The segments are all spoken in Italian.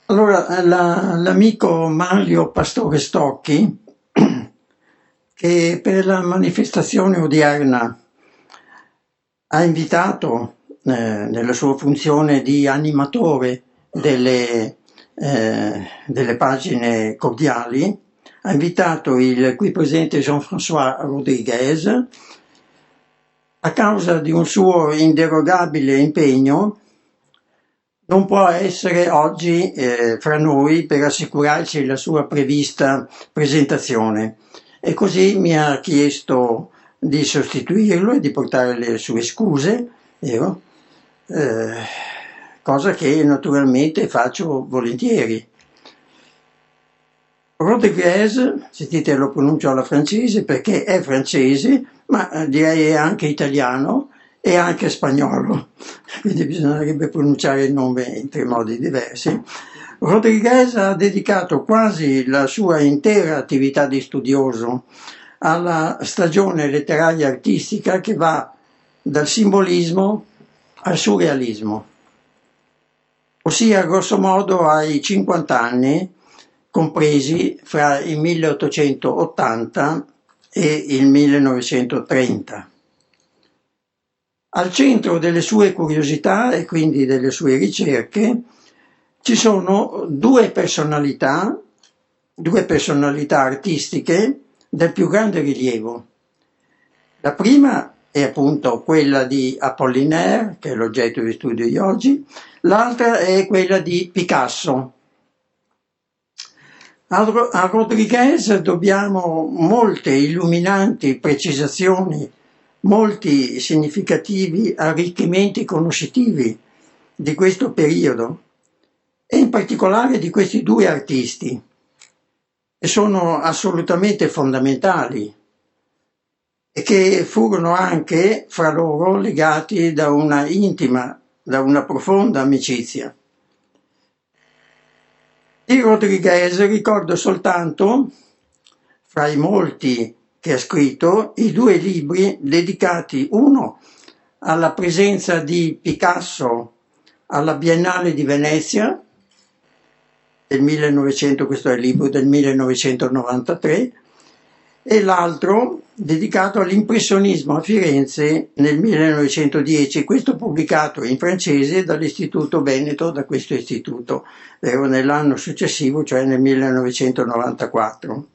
Allora, l'amico Mario Pastore Stocchi, che per la manifestazione odierna ha invitato, nella sua funzione di animatore delle pagine cordiali, ha invitato il qui presente Jean-François Rodriguez a causa di un suo inderogabile impegno. Non può essere oggi fra noi per assicurarci la sua prevista presentazione e così mi ha chiesto di sostituirlo e di portare le sue scuse, io, eh, cosa che naturalmente faccio volentieri. Rodriguez, sentite lo pronuncio alla francese perché è francese, ma direi è anche italiano e anche spagnolo, quindi bisognerebbe pronunciare il nome in tre modi diversi. Rodriguez ha dedicato quasi la sua intera attività di studioso alla stagione letteraria artistica che va dal simbolismo al surrealismo, ossia grosso modo ai 50 anni compresi fra il 1880 e il 1930. Al centro delle sue curiosità e quindi delle sue ricerche ci sono due personalità artistiche del più grande rilievo. La prima è appunto quella di Apollinaire, che è l'oggetto di studio di oggi, l'altra è quella di Picasso. A Rodriguez dobbiamo molte illuminanti precisazioni, molti significativi arricchimenti conoscitivi di questo periodo e in particolare di questi due artisti, che sono assolutamente fondamentali e che furono anche fra loro legati da una intima, da una profonda amicizia. Di Rodriguez ricordo soltanto, fra i molti che ha scritto, i due libri dedicati, uno alla presenza di Picasso alla Biennale di Venezia del 1900, questo è il libro del 1993, e l'altro dedicato all'impressionismo a Firenze nel 1910, questo pubblicato in francese dall'Istituto Veneto, da questo istituto, nell'anno successivo, cioè nel 1994.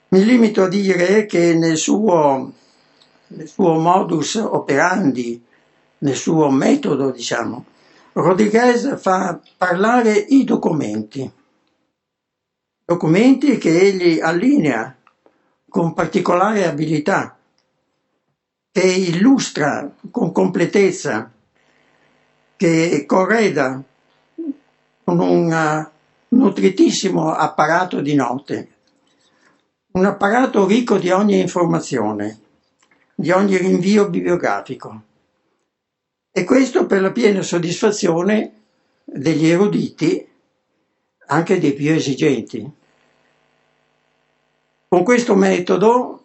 Mi limito a dire che nel suo modus operandi, nel suo metodo, diciamo, Rodriguez fa parlare i documenti che egli allinea con particolare abilità, che illustra con completezza, che correda con un nutritissimo apparato di note, un apparato ricco di ogni informazione, di ogni rinvio bibliografico. E questo per la piena soddisfazione degli eruditi, anche dei più esigenti. Con questo metodo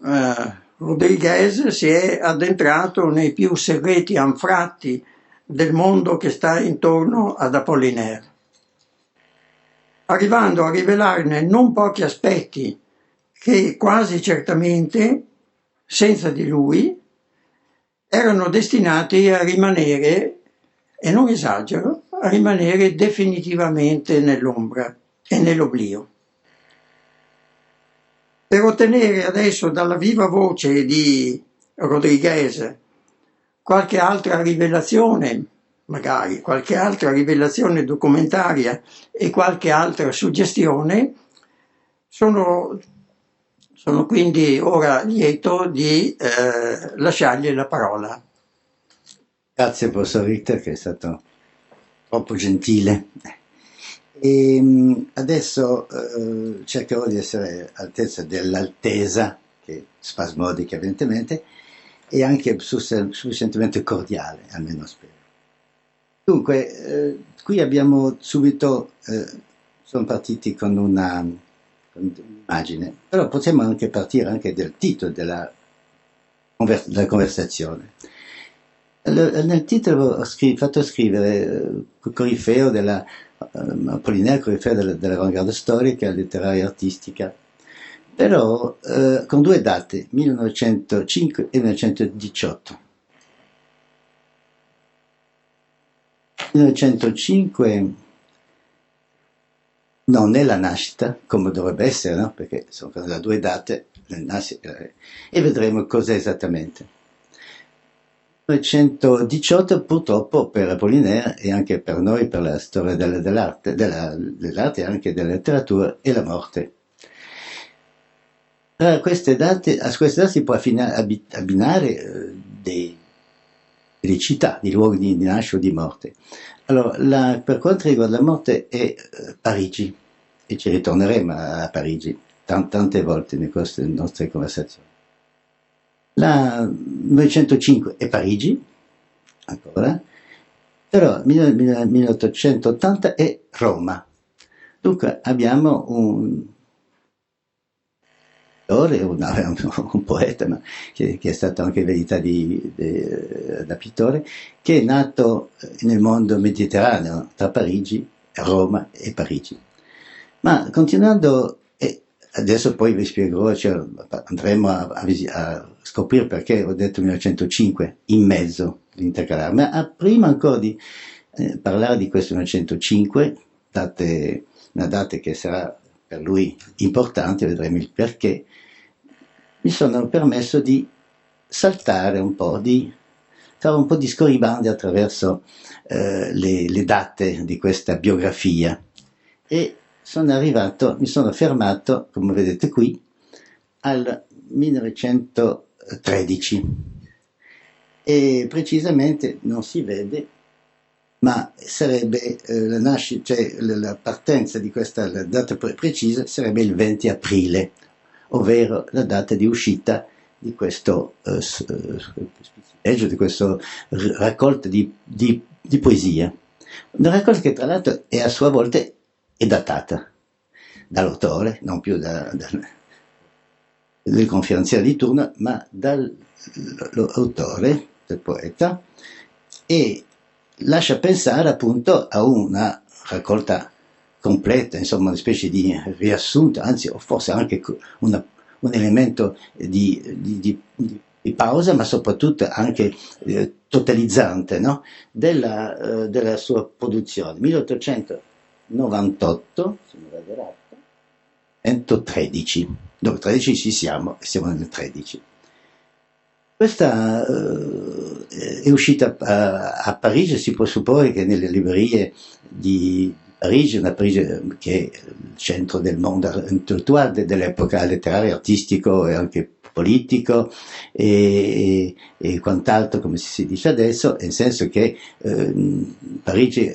Rodriguez si è addentrato nei più segreti anfratti del mondo che sta intorno ad Apollinaire, arrivando a rivelarne non pochi aspetti che quasi certamente, senza di lui, erano destinati a rimanere, e non esagero, a rimanere definitivamente nell'ombra e nell'oblio. Per ottenere adesso dalla viva voce di Rodriguez qualche altra rivelazione, magari qualche altra rivelazione documentaria e qualche altra suggestione, sono quindi ora lieto di lasciargli la parola. Grazie professor Richter, che è stato troppo gentile. Adesso cercherò di essere all'altezza dell'altesa, che è spasmodica evidentemente, e anche sufficientemente cordiale, almeno spero. Dunque, qui abbiamo subito, sono partiti con un'immagine, però possiamo anche partire anche del titolo della conversazione. Nel titolo ho fatto scrivere Corifeo Apollinaire Corifeo dell'avanguardia storica, letteraria e artistica, però con due date, 1905 e 1918. 1905 non è la nascita, come dovrebbe essere, no? Perché sono da due date, e vedremo cos'è esattamente. 1918 purtroppo per Apollinaire e anche per noi, per la storia dell'arte e anche della letteratura, è la morte. A queste date si può abbinare delle città, di luoghi di nascita o di morte. Allora, per quanto riguarda la morte è Parigi, e ci ritorneremo a Parigi tante volte nel corso delle nostre conversazioni. La 1905 è Parigi, ancora, però 1880 è Roma. Dunque abbiamo un poeta, ma che è stato anche in verità da pittore, che è nato nel mondo mediterraneo, tra Parigi, Roma e Parigi. Ma continuando, adesso poi vi spiegherò, cioè, andremo a scoprire perché ho detto 1905 in mezzo, l'intercalare, ma prima ancora di parlare di questo 1905, una data che sarà per lui importante, vedremo il perché, mi sono permesso di saltare un po', di fare un po' di scorribande attraverso le date di questa biografia e mi sono fermato, come vedete qui, al 1913 e precisamente non si vede, ma sarebbe la nascita, cioè la partenza di questa data precisa sarebbe il 20 aprile, ovvero la data di uscita di questo di questo raccolta di poesia. Una raccolta che tra l'altro è a sua volta è datata dall'autore, non più del conferenziere di turno, ma dall'autore, del poeta, e lascia pensare appunto a una raccolta completa, insomma una specie di riassunto, anzi o forse anche un elemento di pausa, ma soprattutto anche totalizzante, no? della sua produzione. 1898, se mi vedrà, 113, dove 13 ci siamo nel 13. Questa è uscita a Parigi, si può supporre che nelle librerie di Parigi, una Parigi che è il centro del mondo intellettuale dell'epoca letteraria, artistico e anche politico e quant'altro, come si dice adesso, nel senso che Parigi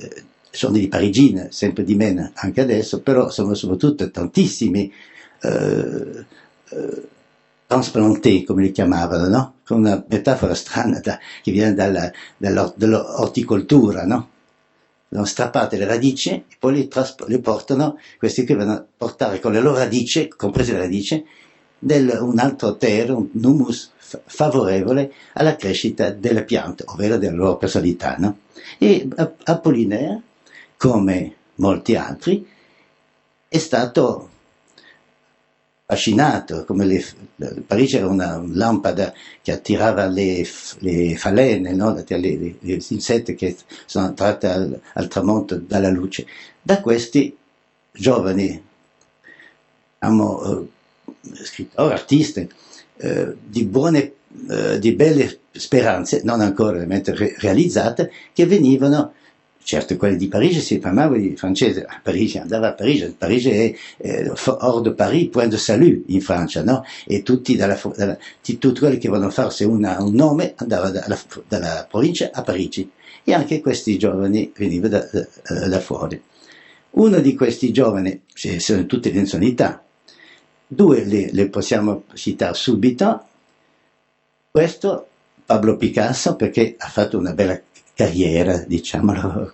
sono di parigine, sempre di meno anche adesso, però sono soprattutto tantissimi transplantés, come li chiamavano, no? Con una metafora strana che viene dall'orticoltura, no? Sono strappate le radici e poi le portano, questi qui vanno a portare con le loro radici, comprese le radici, un altro terra, un humus favorevole alla crescita delle piante, ovvero della loro personalità, no? E Apollinaire, come molti altri, è stato affascinato, come Parigi era una lampada che attirava le falene, no? gli insetti che sono attratti al tramonto dalla luce. Da questi giovani, scrittori, artisti, di belle speranze, non ancora ovviamente realizzate, che venivano. Certo, quelli di Parigi si parlava di francese, andava a Parigi è hors de Paris, point de salut in Francia, no? E tutti quelli che volevano farsi un nome andavano dalla provincia a Parigi, e anche questi giovani venivano da fuori. Uno di questi giovani, sono tutte di nazionalità, due le possiamo citare subito. Questo, Pablo Picasso, perché ha fatto una bella carriera, diciamo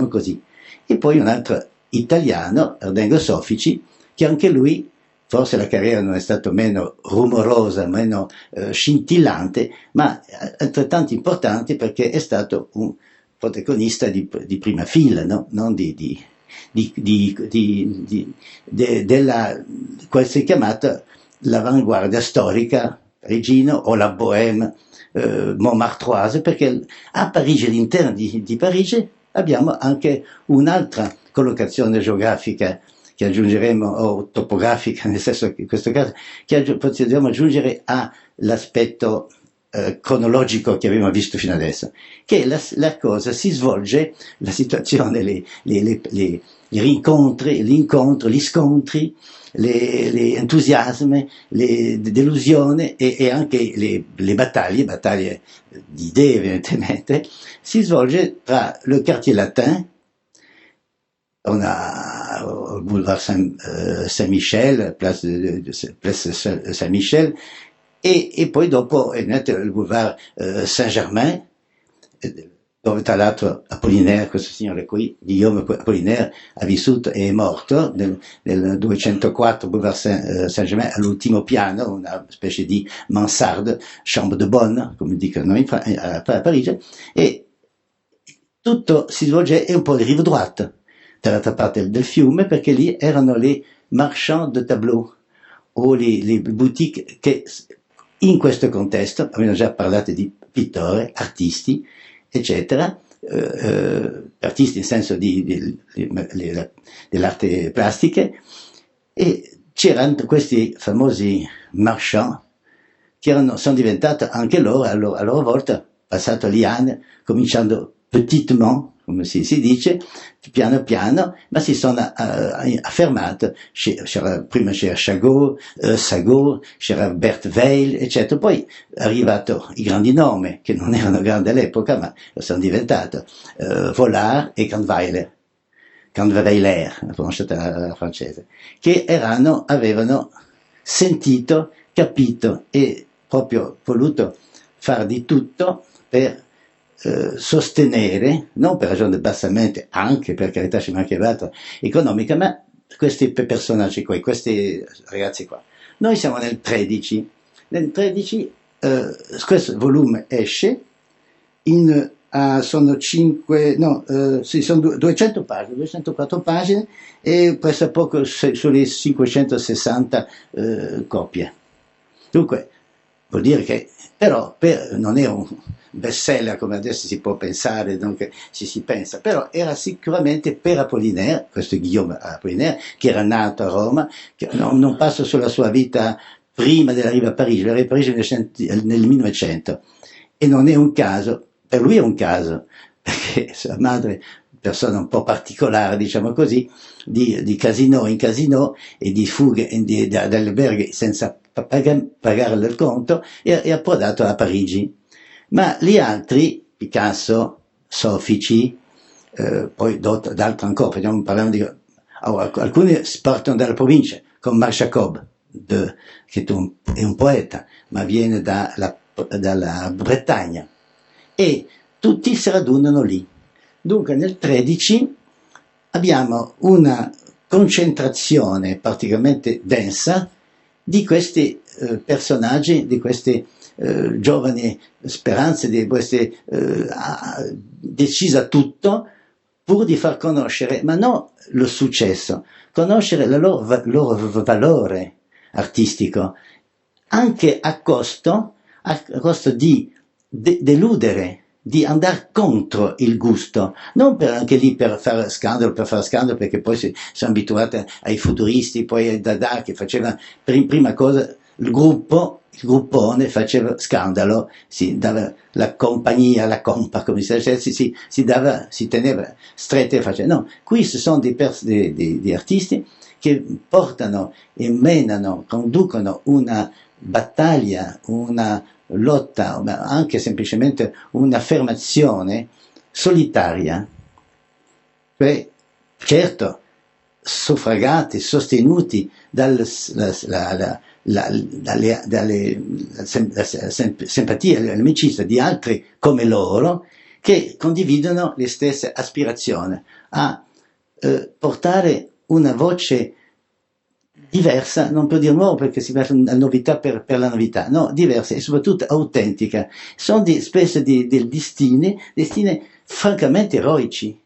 così. E poi un altro italiano, Erdengo Soffici, che anche lui forse la carriera non è stata meno rumorosa, meno scintillante, ma altrettanto importante perché è stato un protagonista di prima fila, no? Non della quel si è chiamata l'avanguardia storica parigino o la bohème montmartroise, perché a Parigi, all'interno di Parigi, abbiamo anche un'altra collocazione geografica che aggiungeremo, o topografica, nel senso che in questo caso, che possiamo aggiungere all'aspetto cronologico che abbiamo visto fino adesso, che la cosa si svolge, la situazione, gli rincontri, l'incontro, gli scontri, le entusiasmi, le delusioni e anche le battaglie di idee evidentemente, si svolge tra le quartier latin, on a boulevard Saint-Michel, place Saint-Michel, e poi dopo è nato il boulevard Saint-Germain, dove tra l'altro Apollinaire, questo signore qui, Guillaume Apollinaire, ha vissuto e è morto nel 204 boulevard Saint-Germain, all'ultimo piano, una specie di mansarde, chambre de bonne, come dicono a Parigi, e tutto si svolge un po' di rive droite, dall'altra parte del fiume, perché lì erano les marchands de tableaux, o le boutique che in questo contesto, abbiamo già parlato di pittori, artisti, eccetera, artisti nel senso dell'arte plastiche, e c'erano questi famosi marchands che sono diventati anche loro, a loro volta, passato gli anni, cominciando petitement, come si dice, piano piano, ma si sono affermati. Prima c'era Chagall, Sagot, c'era Bert Weil, eccetera. Poi è arrivato i grandi nomi, che non erano grandi all'epoca, ma sono diventati Vollard e Kahnweiler, la pronunciata francese, che avevano sentito, capito e proprio voluto fare di tutto per sostenere, non per ragione di abbassamento, anche per carità ci mancherebbe economica, ma questi personaggi qua, questi ragazzi qua. Noi siamo nel 13, questo volume esce, sono 200 pagine, 204 pagine e pressappoco sulle 560 copie. Dunque, vuol dire che però non è un bestseller come adesso si può pensare, donc si pensa, però era sicuramente per Apollinaire, questo Guillaume Apollinaire, che era nato a Roma, che non passa sulla sua vita prima dell'arrivo a Parigi, l'arrivo a Parigi nel 1900, e non è un caso, per lui è un caso, perché sua madre, persona un po' particolare, diciamo così, di casino in casino e di fughe dagli alberghi senza pagare il conto, e approdato a Parigi. Ma gli altri, Picasso, Sofici, poi d'altro ancora, parliamo alcuni partono dalla provincia, come Marc Jacob, che è un poeta, ma viene dalla Bretagna, e tutti si radunano lì. Dunque nel 13 abbiamo una concentrazione particolarmente densa di questi personaggi, di queste giovani speranze, di queste decisa tutto pur di far conoscere, ma non lo successo, conoscere il loro valore artistico, anche a costo di deludere, di andare contro il gusto, non anche lì per fare scandalo, perché poi sono abituati ai futuristi, poi ai Dada, che faceva prima cosa il gruppone faceva scandalo, si dava la compagnia, la compa, come si dice, si teneva strette e faceva. No, qui ci sono dei artisti che portano e menano, conducono una battaglia, una lotta, anche semplicemente un'affermazione solitaria, cioè, certo, suffragati, sostenuti dalle simpatie, l'amicizia di altri come loro, che condividono le stesse aspirazioni a portare una voce diversa, non per dire nuovo perché si fa una novità per la novità, no, diversa e soprattutto autentica. Sono spesso dei destini francamente eroici.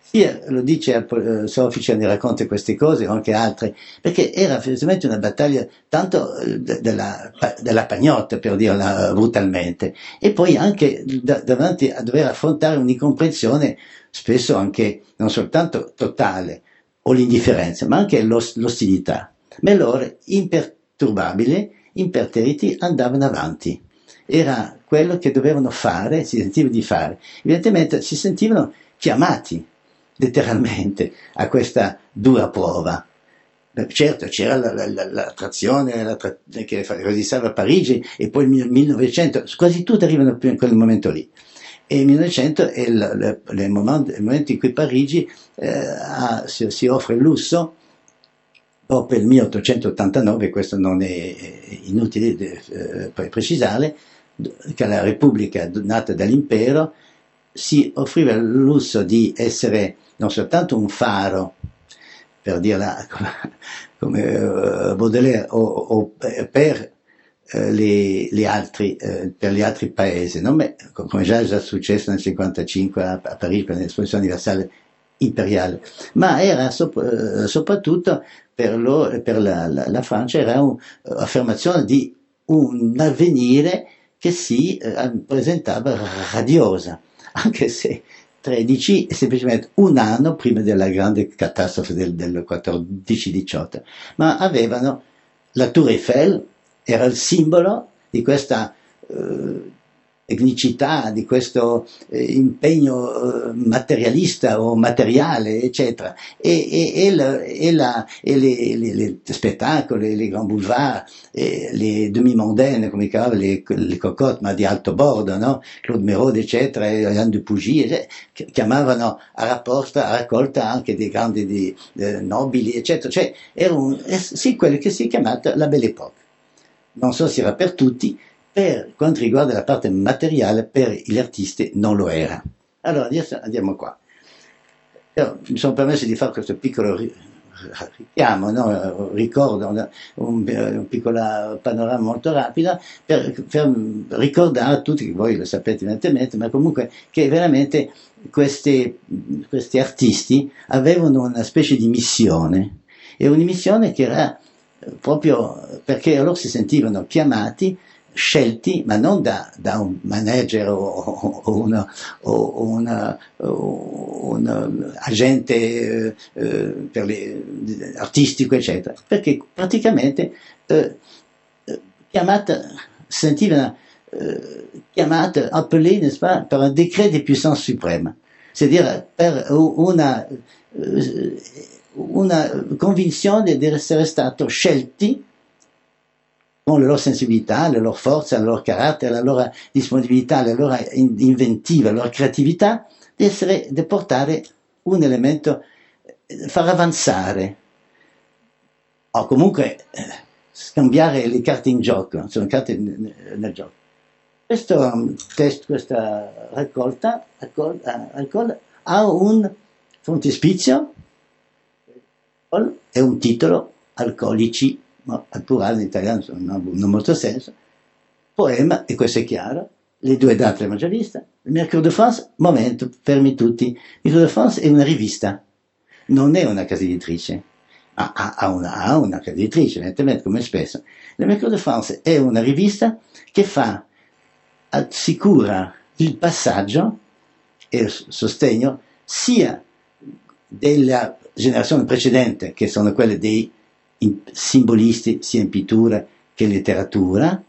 Sia lo dice Sofice, ne racconta queste cose o anche altre, perché era effettivamente una battaglia tanto della pagnotta, per dirla brutalmente, e poi anche davanti a dover affrontare un'incomprensione spesso anche non soltanto totale o l'indifferenza, ma anche l'ostilità. Ma loro, imperturbabili, imperterriti, andavano avanti. Era quello che dovevano fare, si sentivano di fare. Evidentemente si sentivano chiamati letteralmente a questa dura prova. Certo, c'era l'attrazione che registrava a Parigi e poi nel 1900, quasi tutte arrivano più in quel momento lì. E il 1900 è il momento in cui Parigi si offre il lusso, dopo il 1889, questo non è inutile precisare, che la Repubblica nata dall'impero si offriva il lusso di essere non soltanto un faro, per dirla come Baudelaire, o per gli altri paesi, no? Come già è successo nel 1955 a Parigi per l'esposizione universale imperiale, ma era soprattutto per la Francia era un'affermazione di un avvenire che si presentava radiosa, anche se 13 è semplicemente un anno prima della grande catastrofe del 14-18, ma avevano la Tour Eiffel, era il simbolo di questa etnicità, di questo impegno materialista o materiale, eccetera, e le spettacoli, les grands boulevards, le demi-mondaines, come chiamavano, le cocotte, ma di alto bordo, no? Claude Merode, eccetera, e Alain de Pougy, chiamavano a raccolta anche dei grandi nobili, eccetera, cioè era sì, quello che si è chiamato la Belle Époque. Non so se era per tutti, per quanto riguarda la parte materiale, per gli artisti non lo era. Allora, adesso andiamo qua. Io mi sono permesso di fare questo piccolo richiamo, no? Ricordo un piccolo panorama molto rapido per ricordare a tutti, che voi lo sapete evidentemente, ma comunque che veramente questi artisti avevano una specie di missione, e una missione che era proprio perché loro si sentivano chiamati, scelti, ma non da un manager o un agente artistico, eccetera, perché praticamente sentivano chiamate, appelé, n'est-ce pas, per un décret de puissance suprême, c'est-à-dire per una convinzione di essere stato scelti con le loro sensibilità, le loro forze, il loro carattere, la loro disponibilità, la loro inventiva, la loro creatività, di portare un elemento, far avanzare, o comunque scambiare le carte in gioco, sono carte nel gioco. Questa raccolta ha un frontispizio e un titolo, Alcolici, ma al plurale in italiano non ha molto senso, poema, e questo è chiaro, le due date l'abbiamo già vista, il Mercure de France, momento, fermi tutti, il Mercure de France è una rivista, non è una casa editrice, ha una casa editrice, evidentemente, come spesso. Il Mercure de France è una rivista che assicura il passaggio e il sostegno sia della generazione precedente, che sono quelle dei simbolisti sia in pittura che in letteratura,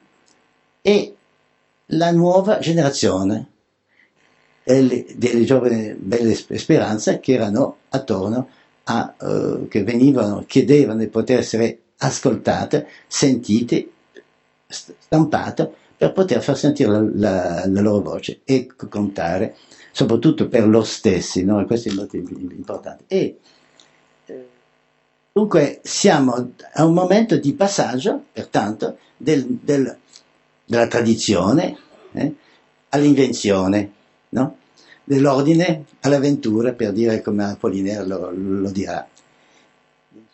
e la nuova generazione delle giovani belle speranze che erano attorno che chiedevano di poter essere ascoltate, sentite, stampate, per poter far sentire la loro voce e contare soprattutto per loro stessi, no? E questo è molto importante. E dunque siamo a un momento di passaggio, pertanto, della tradizione all'invenzione, no? Dell'ordine all'avventura, per dire come Apollinaire lo dirà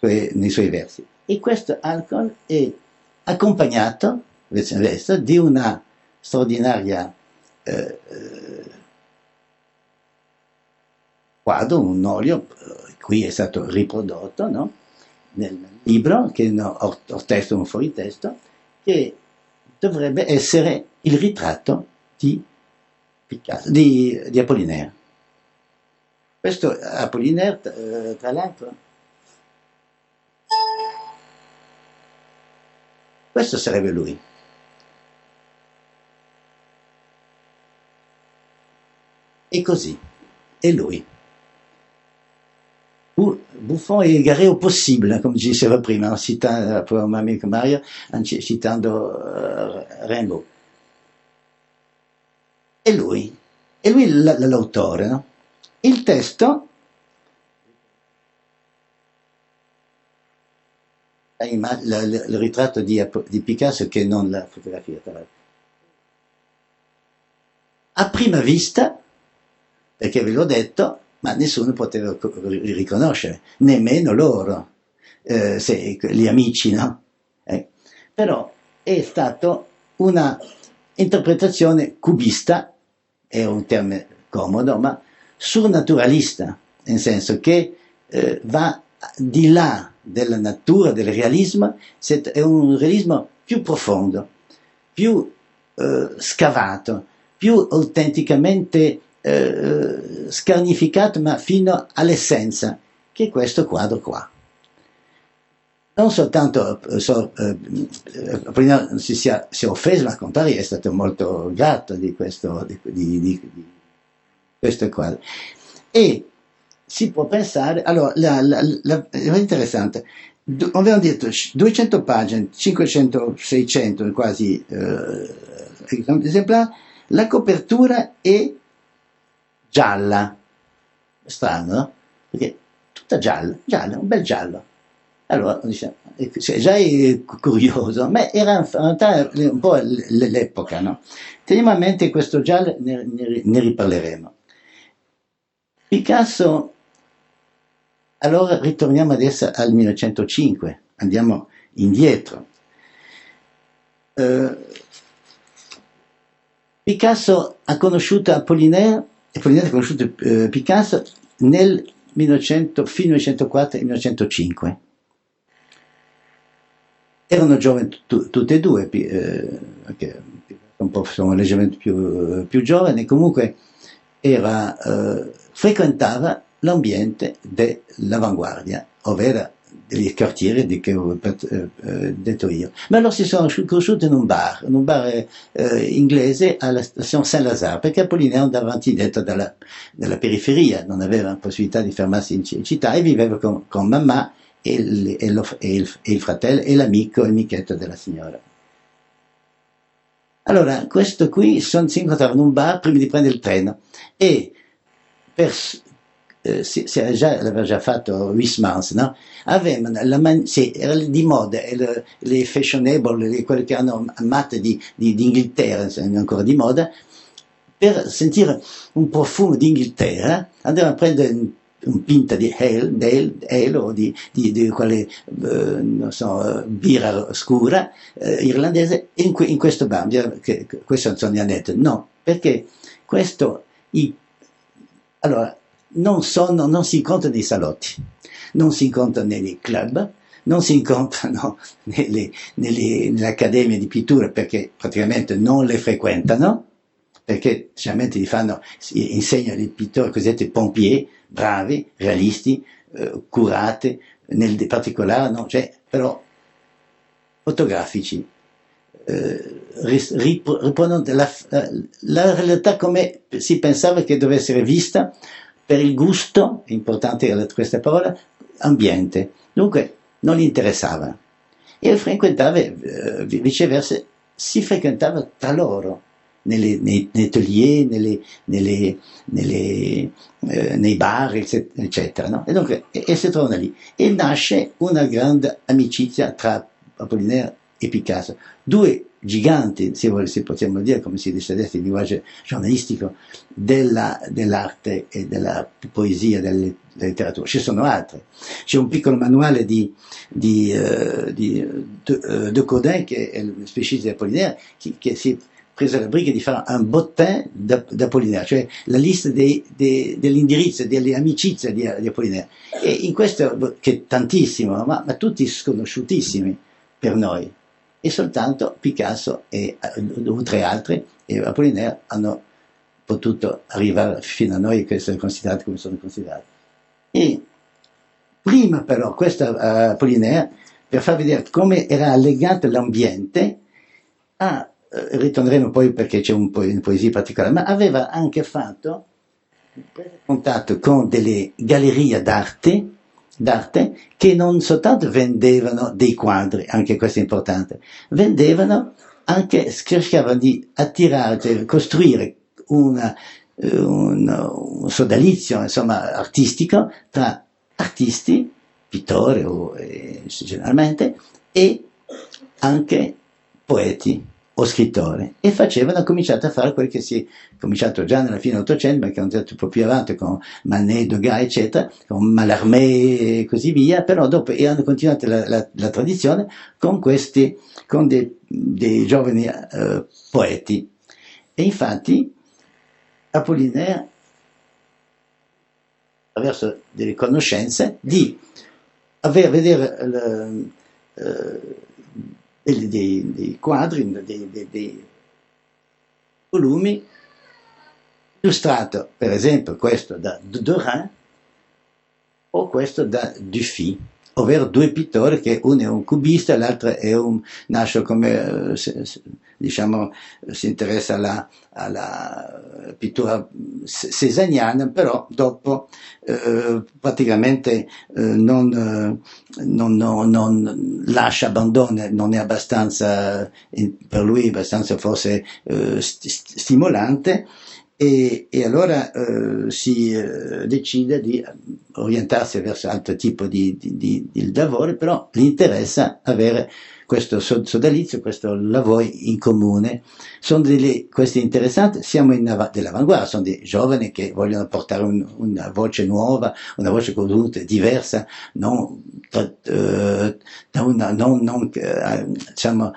nei suoi versi. E questo alcol è accompagnato, viceversa, di una straordinaria quadro, un olio, qui è stato riprodotto, no? Nel libro, che ho testo, un fuoritesto, che dovrebbe essere il ritratto di Picasso, di Apollinaire. Questo Apollinaire, tra l'altro, questo sarebbe lui. E così, è lui. Buffon e égaré au possible, come diceva prima, citando un amico Mario, citando Rimbaud. È lui l'autore, no? Il testo, il ritratto di Picasso, che non la fotografia, tra l'altro. A prima vista, perché ve l'ho detto, ma nessuno poteva riconoscere, nemmeno loro, gli amici, no? Però è stata una interpretazione cubista, è un termine comodo, ma surnaturalista, nel senso che va di là della natura, del realismo, è un realismo più profondo, più scavato, più autenticamente scarnificato, ma fino all'essenza, che è questo quadro qua. Non soltanto prima si è offeso, ma al contrario è stato molto grato di questo quadro. E si può pensare, allora, è interessante, abbiamo detto 200 pagine, 500, 600 quasi esemplari, la copertura è gialla, strano, no? Perché tutta gialla, un bel giallo. Allora, diciamo, già è curioso, ma era in realtà un po' l'epoca, no? Teniamo a mente questo giallo, ne riparleremo. Picasso, allora ritorniamo adesso al 1905, andiamo indietro. Picasso ha conosciuto Apollinaire ha conosciuto Picasso nel fino al 1904 e 1905. Erano giovani tutti e due, perché un po' sono leggermente più giovani, comunque frequentava l'ambiente dell'avanguardia, ovvero degli quartieri che ho detto io. Ma allora si sono conosciuti in un bar inglese alla stazione Saint-Lazare, perché Apollinaire andava avanti e indietro dalla periferia, non aveva la possibilità di fermarsi in città e viveva con mamma e il fratello e l'amico e l'amichetto della signora. Allora, questo qui si incontravano in un bar prima di prendere il treno e l'aveva già fatto Huysmans, no? Avevano era di moda, le fashionable, quelle che hanno amate di Inghilterra, ancora di moda, per sentire un profumo di Inghilterra, andavano a prendere un pinta di ale o di quale, non so, birra scura, irlandese, in questo bar. Questo sono gli aneddoti. No, perché questo, allora, non si incontrano nei salotti, non si incontrano nei club, non si incontrano nelle accademie di pittura, perché praticamente non le frequentano, perché generalmente insegnano i pittori cosiddetti pompier, bravi, realisti, curati, nel particolare, no? Cioè, però fotografici, riprendono la realtà come si pensava che dovesse essere vista, per il gusto, è importante questa parola, ambiente. Dunque non gli interessava. E frequentava, viceversa, si frequentava tra loro, nei atelier, nei bar, eccetera. No? E dunque si trovano lì. E nasce una grande amicizia tra Apollinaire e Picasso. Due giganti, se possiamo dire, come si dice adesso in linguaggio giornalistico, dell'arte e della poesia, della letteratura. Ci sono altre. C'è un piccolo manuale di De Caudin, che è il specialista di Apollinaire, che si è preso la briga di fare un bottin d'Apollinaire, cioè la lista dell'indirizzo, delle amicizie di Apollinaire. E in questo, che è tantissimo, ma tutti sconosciutissimi per noi, e soltanto Picasso e tre altri e Apollinaire hanno potuto arrivare fino a noi, che sono considerati come sono considerati. E prima però questo Apollinaire, per far vedere come era legato l'ambiente, ritorneremo poi perché c'è una poesia particolare, ma aveva anche fatto contatto con delle gallerie d'arte che non soltanto vendevano dei quadri, anche questo è importante, vendevano anche, cercavano di attirare, cioè costruire un sodalizio, insomma, artistico tra artisti, pittori generalmente, e anche poeti o scrittori, e facevano, cominciato a fare quel che si è cominciato già nella fine dell'Ottocento, ma che è andato un po' più avanti con Manet, Degas, eccetera, con Mallarmé e così via, però dopo hanno continuato la tradizione con dei giovani poeti. E infatti Apollinaire, attraverso delle conoscenze, di vedere dei quadri, dei volumi, illustrato, per esempio, questo da Derain o questo da Dufy, ovvero due pittori, che uno è un cubista e l'altro nasce come, diciamo, si interessa alla pittura cesaniana, però dopo praticamente non lascia, abbandona, non è abbastanza, per lui abbastanza forse stimolante, e allora si decide di orientarsi verso altro tipo di lavori, però gli interessa avere questo sodalizio, questo lavoro in comune. Sono questi interessanti, siamo dell'avanguardia, sono dei giovani che vogliono portare una voce nuova, una voce contenuta diversa, non diciamo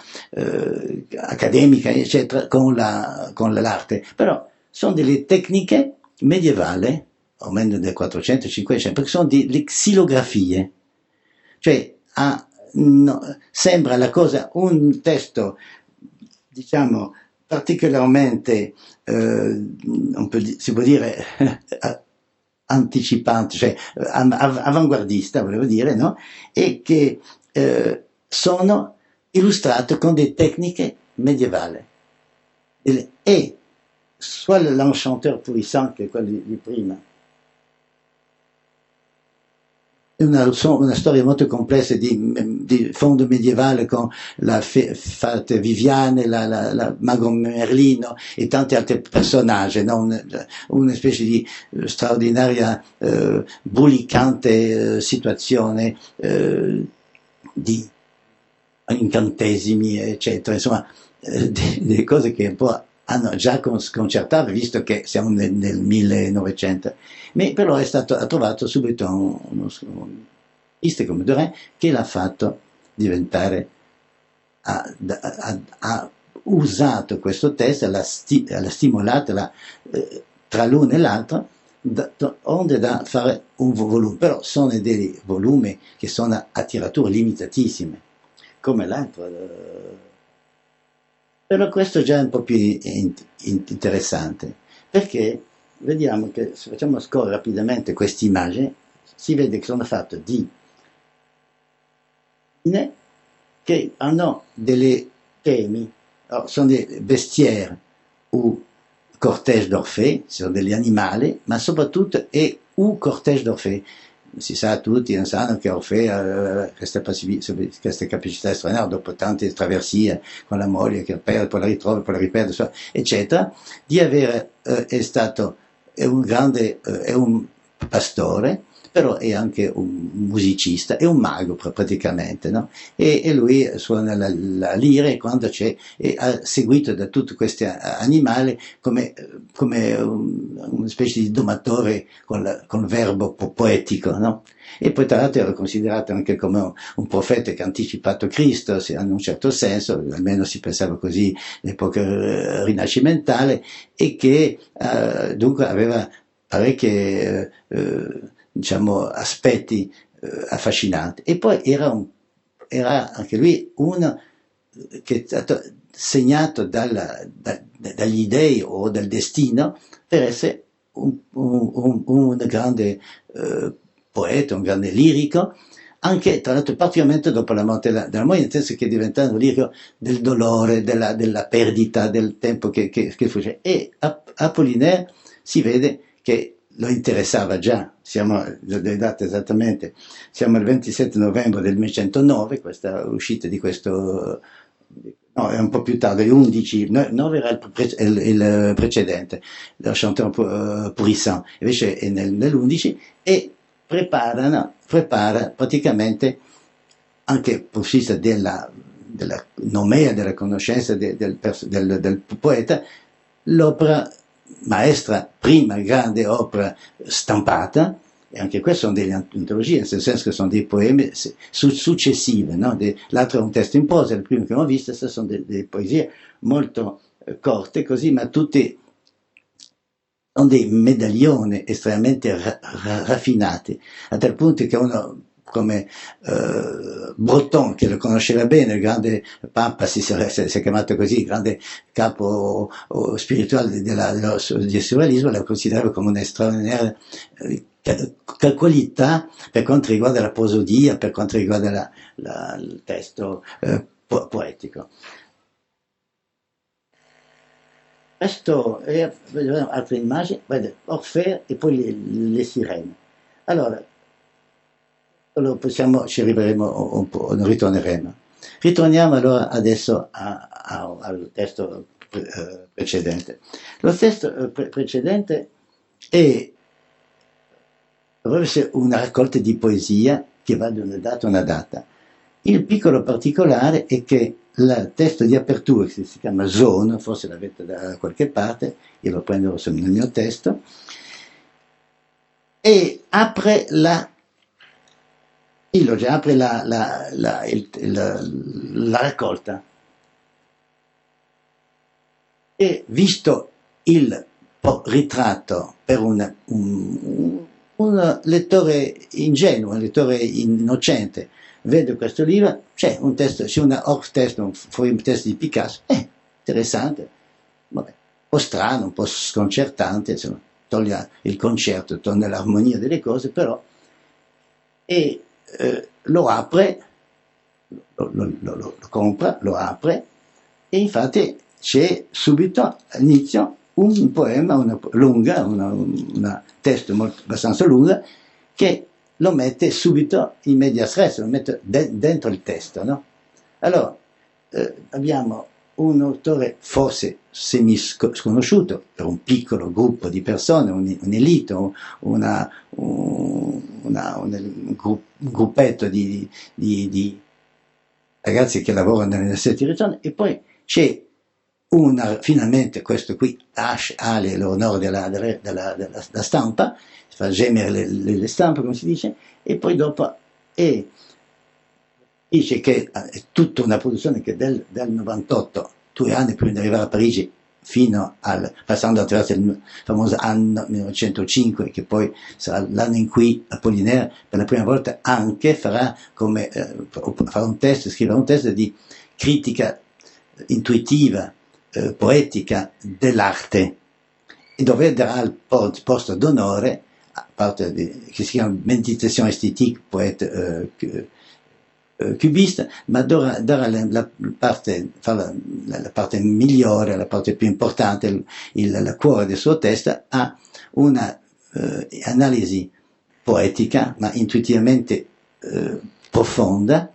accademica, eccetera, con l'arte, però sono delle tecniche medievali, o meno del 400-500, perché sono delle xilografie, cioè sembra la cosa, un testo, diciamo, particolarmente, si può dire, anticipante, cioè avanguardista, volevo dire, no? E che sono illustrate con delle tecniche medievali. E soit l'enchanteur puissant, che è quello di prima, è una storia molto complessa di fondo medievale, con la fate Viviane, la mago Merlino e tanti altri personaggi, no? Una specie di straordinaria bullicante situazione di incantesimi, eccetera, insomma, delle cose che un po' hanno già sconcertato, visto che siamo nel 1900. Però ha trovato subito uno artista come Derain, che l'ha fatto diventare, ha usato questo testo, l'ha stimolato tra l'uno e l'altro, onde da fare un volume. Però sono dei volumi che sono a tirature limitatissime, come l'altro. Però questo già è un po' più interessante, perché vediamo che, se facciamo scorrere rapidamente queste immagini, si vede che sono fatte di che hanno dei temi, sono dei vestiaires o cortège d'Orphée, sono degli animali, ma soprattutto è un cortège d'Orphée. Si sa, tutti non sanno che Orfeo ha questa capacità straordinaria, dopo tante traversie con la moglie che perde, poi la ritrova, poi la riperde, eccetera, di avere è un pastore però è anche un musicista, è un mago praticamente, no? E lui suona la lira, e quando c'è, ha seguito da tutti questi animali come una specie di domatore col verbo poetico, no? E poi tra l'altro era considerato anche come un profeta che ha anticipato Cristo, in un certo senso, almeno si pensava così all'epoca rinascimentale, e che dunque aveva parecchi diciamo, aspetti affascinanti. E poi era anche lui uno che è stato segnato dagli dei o dal destino per essere un grande poeta, un grande lirico, anche tra l'altro particolarmente dopo la morte della moglie, nel senso che è diventato un lirico del dolore, della perdita del tempo che fugge. E Apollinaire si vede che lo interessava già, siamo, le date esattamente, siamo il 27 novembre del 1109, questa uscita di questo, no, è un po' più tardi, 11, 9 era il precedente, la Chanteur Pourissant, invece è nell'11, e prepara praticamente anche profissa della nomea, della conoscenza del poeta, l'opera maestra, prima grande opera stampata, e anche queste sono delle antologie, nel senso che sono dei poemi successivi, no? L'altro è un testo in prosa, il primo che abbiamo visto, queste sono delle poesie molto corte, così, ma tutte sono dei medaglioni estremamente raffinati, a tal punto che uno come Breton, che lo conosceva bene, il grande Papa, si è chiamato così, il grande capo spirituale del surrealismo, lo considerava come una straordinaria qualità per quanto riguarda la prosodia, per quanto riguarda il testo poetico. Questo è, vediamo altre immagini, vedete, Orfeo e poi le sirene. Allora, ci arriveremo un po', ritorneremo. Ritorniamo allora adesso al testo precedente. Lo testo precedente dovrebbe essere una raccolta di poesia che va da una data a una data. Il piccolo particolare è che il testo di apertura, che si chiama Zone, forse l'avete da qualche parte, io lo prendo nel mio testo, e apre la raccolta. E visto il ritratto per un lettore ingenuo, un lettore innocente, vedo questo libro, c'è un testo, c'è una off-test, un testo di Picasso, interessante, vabbè, un po' strano, un po' sconcertante, insomma, toglie il concerto, torna l'armonia delle cose, però, e lo apre, lo compra, lo apre, e infatti c'è subito all'inizio un poema, una testo abbastanza lunga, che lo mette subito in medias res, lo mette dentro il testo, no? Allora, abbiamo un autore forse semi-sconosciuto per un piccolo gruppo di persone, un'elite, un gruppetto di ragazzi che lavorano nelle 7 regioni, e poi c'è finalmente questo qui ha l'onore della stampa, fa gemere le stampe, come si dice, e poi dopo dice che è tutta una produzione che del 98, 2 anni prima di arrivare a Parigi, passando attraverso il famoso anno 1905, che poi sarà l'anno in cui Apollinaire per la prima volta anche scriverà un testo di critica intuitiva, poetica dell'arte, e dove darà il posto d'onore a parte che si chiama Méditation esthétique, poète cubista, ma darà la parte migliore, la parte più importante, il cuore del suo testo, a una analisi poetica, ma intuitivamente profonda,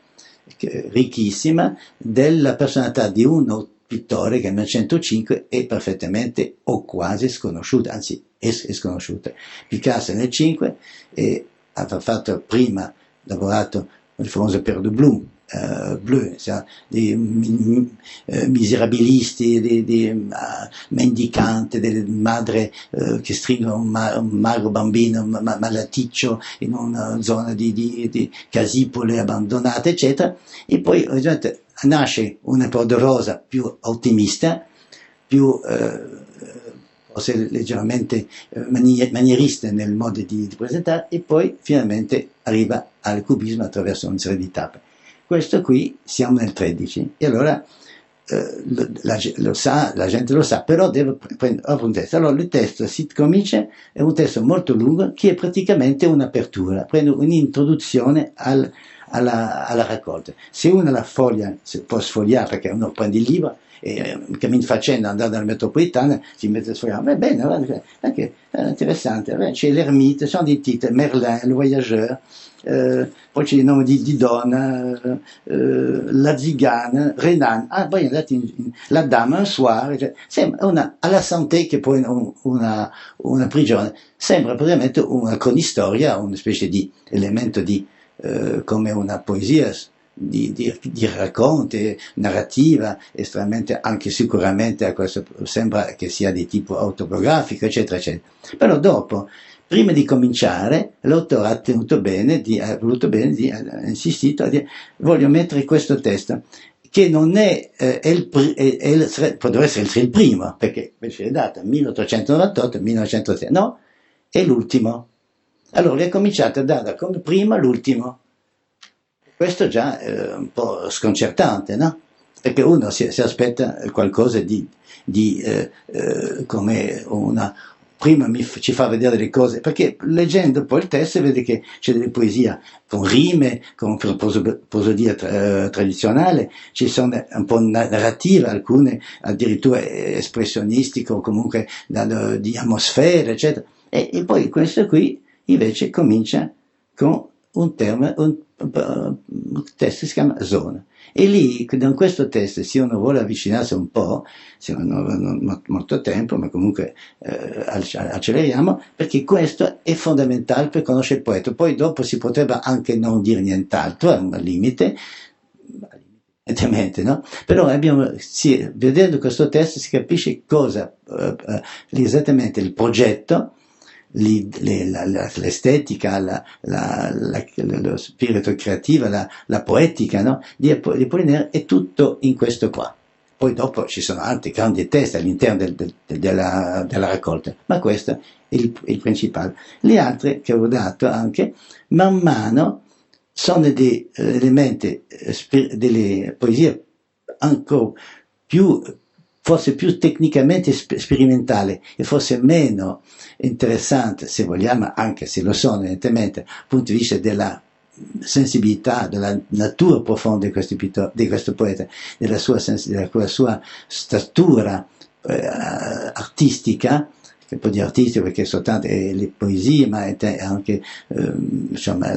ricchissima, della personalità di un pittore che nel 1905 è perfettamente o quasi sconosciuta, anzi è sconosciuta. Picasso nel 5 è ha fatto prima, lavorato con il famoso Pierre de Blum, Bleu, dei miserabilisti, dei mendicanti, delle madri che stringono un magro bambino malaticcio in una zona di casipole abbandonate, eccetera. E poi ovviamente nasce una poderosa più ottimista, più forse leggermente manierista nel modo di presentare, e poi finalmente arriva al cubismo attraverso una serie di tappe. Questo qui siamo nel 13, e allora la gente lo sa, però deve prendere un testo. Allora il testo si comincia, è un testo molto lungo che è praticamente un'apertura, prende un'introduzione alla raccolta. Se uno la foglia, se può sfogliare, perché uno prende il libro e cammin facendo, andando alla metropolitana, si mette a sfogliare, va bene, anche interessante, c'è l'ermite, sono dei titoli, Merlin, le voyageur, poi c'è il nome di donna, la zigana, Renan, poi è andato la dama un soir, cioè, sembra alla santé, che poi una prigione, sembra praticamente una cronistoria, una specie di elemento di come una poesia di racconti, narrativa, estremamente, anche sicuramente a questo sembra che sia di tipo autobiografico, eccetera, eccetera. Però dopo, prima di cominciare, l'autore ha insistito a dire: voglio mettere questo testo, che non è, potrebbe essere il primo, perché invece è data 1898-1906, no, è l'ultimo. Allora è cominciato a dare come prima l'ultimo. Questo già è un po' sconcertante, no? Perché uno si aspetta qualcosa come una... Prima ci fa vedere delle cose, perché leggendo poi il testo vede che c'è delle poesie con rime, con prosodia tradizionale, ci sono un po' narrative, alcune addirittura espressionistiche o comunque di atmosfere, eccetera. E poi questo qui invece comincia con un testo che si chiama Zona. E lì, in questo testo, se uno vuole avvicinarsi un po', se non ha molto tempo, ma comunque acceleriamo, perché questo è fondamentale per conoscere il poeta. Poi dopo si potrebbe anche non dire nient'altro, è un limite, evidentemente, no? Però vedendo questo testo si capisce cosa, esattamente il progetto, l'estetica, lo spirito creativo, la poetica, no? di Apollinaire, è tutto in questo qua. Poi dopo ci sono altri grandi testi all'interno della raccolta, ma questo è il principale. Le altre che ho dato anche, man mano, sono degli elementi, delle poesie ancora forse più tecnicamente sperimentale e forse meno interessante, se vogliamo, anche se lo sono evidentemente, dal punto di vista della sensibilità, della natura profonda di questo poeta, della sua statura artistica, che poi di artistico perché soltanto le poesie, ma è anche insomma,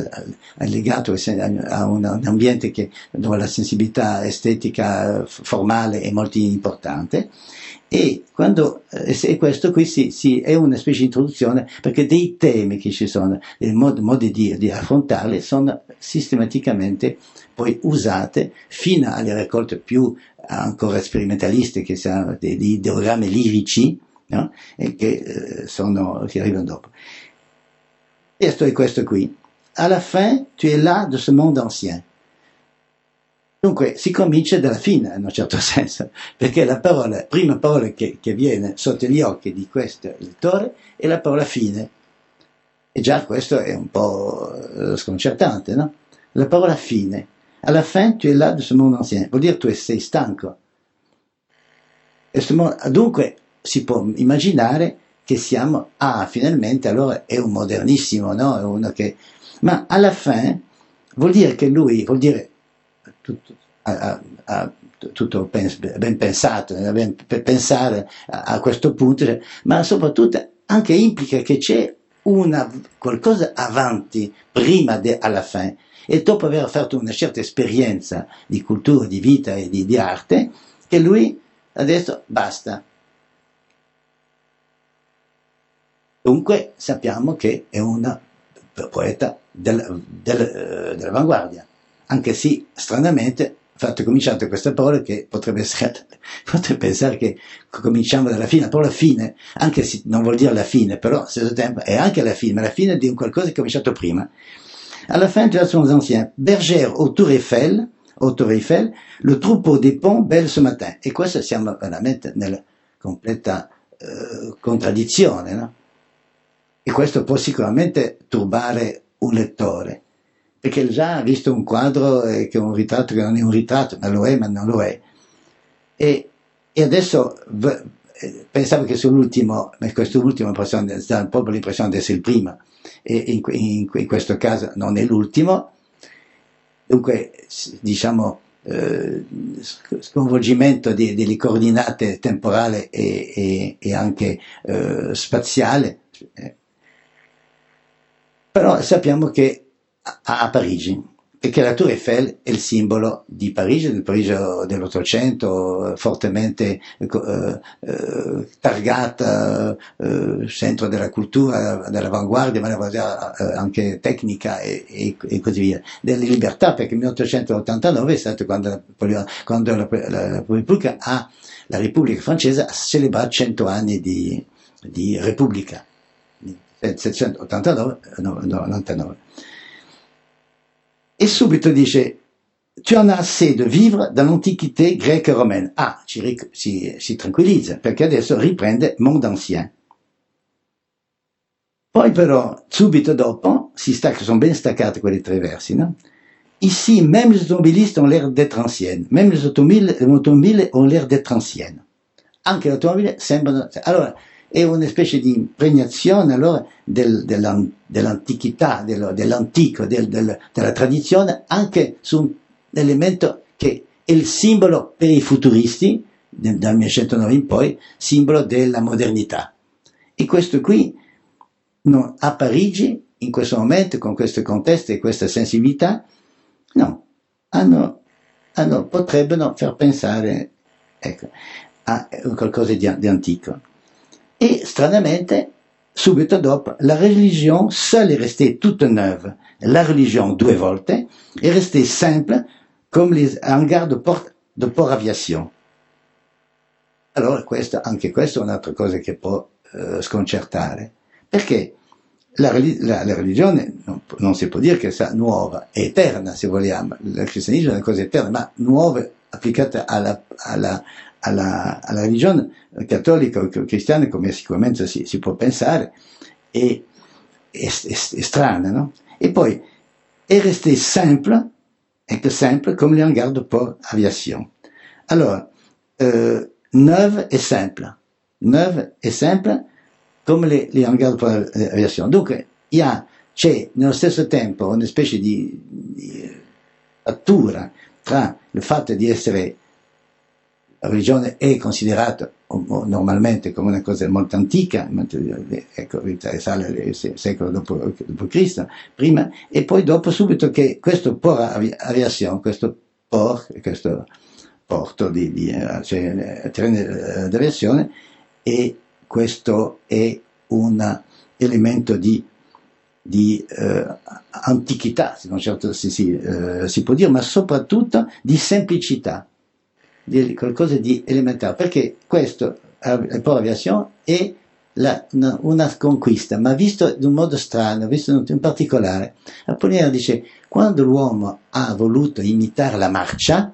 è legato a un ambiente dove la sensibilità estetica formale è molto importante. E questo qui è una specie di introduzione, perché dei temi che ci sono, dei modi di affrontarli, sono sistematicamente poi usate fino alle raccolte più ancora sperimentaliste, che sono degli ideogrammi lirici, no? E che arrivano dopo. È questo qui. À la fin, tu es là de ce monde ancien. Dunque si comincia dalla fine, in un certo senso, perché la prima parola che viene sotto gli occhi di questo lettore è la parola fine. E già questo è un po' sconcertante, no? La parola fine. À la fin, tu es là de ce monde ancien. Vuol dire tu sei stanco. Dunque si può immaginare che finalmente, allora è un modernissimo, no? È uno che... Ma alla fin vuol dire che lui, tutto ben pensato, per pensare a questo punto, ma soprattutto anche implica che c'è qualcosa avanti, prima alla fin, e dopo aver fatto una certa esperienza di cultura, di vita e di arte, che lui adesso basta. Dunque sappiamo che è un poeta dell'avanguardia, anche se stranamente fatto cominciato questa parola che potrebbe pensare che cominciamo dalla fine, però la fine, anche se non vuol dire la fine, però allo stesso tempo è anche la fine, ma la fine di un qualcosa che è cominciato prima. À la fin, tu as son ancien bergère au Tour Eiffel, le troupeau des ponts belle ce matin. E questo siamo veramente nella completa contraddizione, no? E questo può sicuramente turbare un lettore, perché già ha visto un quadro che è un ritratto che non è un ritratto, ma lo è, ma non lo è. E adesso pensavo che sull'ultimo, quest'ultimo dà proprio l'impressione di essere il primo, e in questo caso non è l'ultimo, dunque diciamo sconvolgimento delle coordinate temporale e anche spaziale, però sappiamo che a Parigi, perché la Tour Eiffel è il simbolo di Parigi, del Parigi dell'Ottocento, fortemente targata, centro della cultura, dell'avanguardia, ma anche tecnica e così via, delle libertà, perché il 1889 è stato quando la Repubblica francese ha celebrato 100 anni di Repubblica, 1789-99. E subito dice: tu en as assez de vivre dans l'antiquité grecque et romaine. Ah, si tranquillizza, perché adesso riprende Monde Ancien. Poi però, subito dopo, sono ben staccati quelli tre versi, no? Ici, même les automobilistes ont l'air d'être anciennes, même les automobiles ont l'air d'être anciennes. Anche le automobili sembrano... Allora, è una specie di impregnazione allora dell'antichità, dell'antico, della tradizione, anche su un elemento che è il simbolo per i futuristi, dal 1909 in poi, simbolo della modernità. E questo qui, no, a Parigi, in questo momento, con questo contesto e questa sensibilità, no, potrebbero far pensare, ecco, a qualcosa di antico. Et stranamente, subito dopo, la religion seule est restée toute neuve. La religion, 2 volte, est restée simple comme les hangars de port aviation. Allora anche questo è un'altra cosa che può sconcertare, perché la religione non si può dire che sia nuova, è eterna se vogliamo, il cristianesimo è una cosa eterna, ma nuova applicata alla religione cattolica o cristiana, come sicuramente si può pensare, è strana, no? E poi è resté simple, come le hangars de port aviation. Allora, neuve et simple come le hangars de port aviation. Dunque c'è nello stesso tempo una specie di attura tra il fatto di essere, la religione è considerata normalmente come una cosa molto antica, ecco, risale al secolo dopo Cristo, prima, e poi dopo subito che questo port aviation, questo porto cioè treno d'aviazione, e questo è un elemento di antichità, se non certo si può dire, ma soprattutto di semplicità, di qualcosa di elementare, perché questo, il port aviation, è una conquista, ma visto in un modo strano, visto in particolare. Apollinaire dice: quando l'uomo ha voluto imitare la marcia,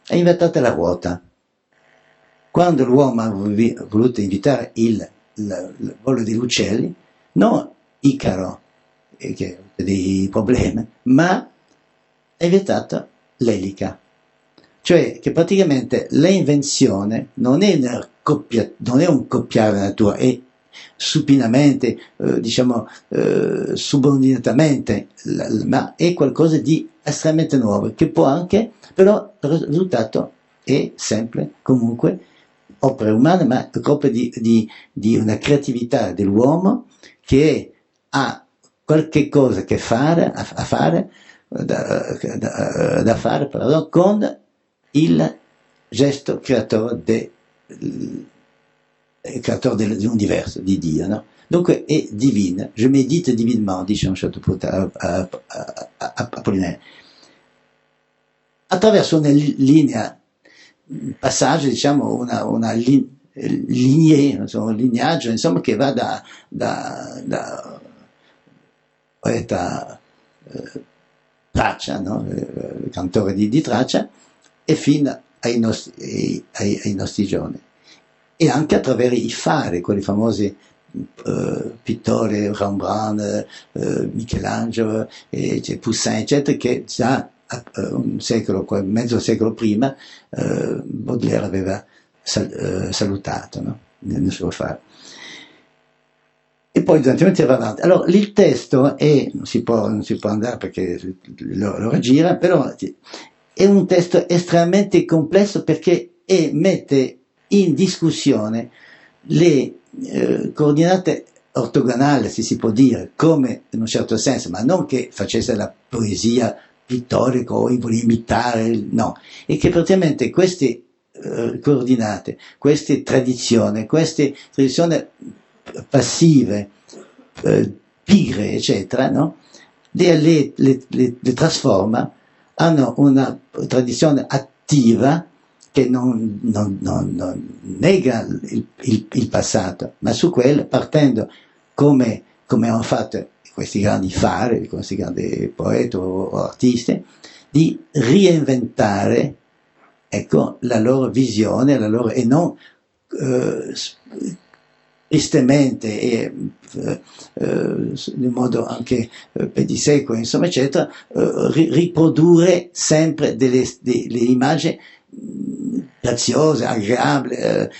ha inventato la ruota. Quando l'uomo ha voluto imitare il volo degli uccelli, non Icaro, che ha dei problemi, ma ha inventato l'elica. Cioè che praticamente l'invenzione non è un copiare la natura, è supinamente, subordinatamente, ma è qualcosa di estremamente nuovo, che può anche, però il risultato è sempre, comunque, opera umana, ma opera di una creatività dell'uomo che ha qualche cosa da fare con il gesto creatore dell'universo, di Dio, no? dunque è divina. Je médite divinement, dice a un certo punto Apollinaire. Attraverso una linea, un passaggio, diciamo, una lignée, insomma, un lignaggio, insomma, che va da poeta Traccia, no? Cantore di Traccia, e fino ai nostri giorni. E anche attraverso i fari, quelli famosi pittori, Rembrandt, Michelangelo, Poussin, eccetera, che già un secolo, mezzo secolo prima, Baudelaire aveva salutato, no? Nel suo fare. E poi naturalmente va avanti. Allora, il testo non si può andare perché lo raggira, però è un testo estremamente complesso perché mette in discussione le coordinate ortogonali, se si può dire, come in un certo senso, ma non che facesse la poesia pittorica o vuole imitare, no, e che praticamente queste coordinate, queste tradizioni passive, pigre, eccetera, no? Le trasforma, hanno una tradizione attiva che non nega il passato, ma su quello, partendo come hanno fatto questi grandi fari, questi grandi poeti o artisti, di reinventare, ecco, la loro visione, e non tristemente e in modo anche pedissequo, insomma, eccetera, riprodurre sempre delle immagini graziose,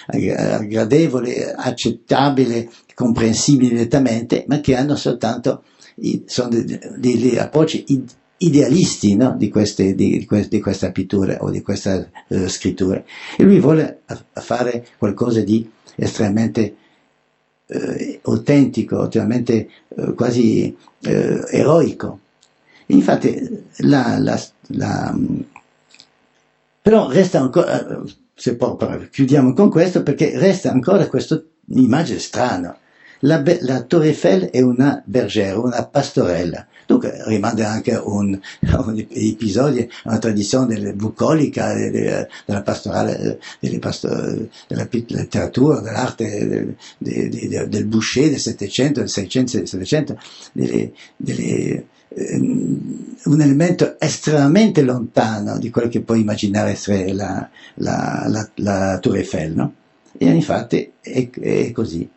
agradevoli, accettabili, comprensibili direttamente, ma che hanno soltanto sono degli approcci idealisti, no? di questa pittura o di questa scrittura. E lui vuole fare qualcosa di estremamente autentico, estremamente quasi eroico. Infatti però resta ancora, se chiudiamo con questo, perché resta ancora questa immagine strana. La Tour Eiffel è una bergère, una pastorella. Dunque rimane anche un episodio, una tradizione bucolica, della pastorale, della letteratura, dell'arte, del Boucher del 700, del 600, del 700, un elemento estremamente lontano di quello che puoi immaginare essere la Tour Eiffel, no? E infatti è così.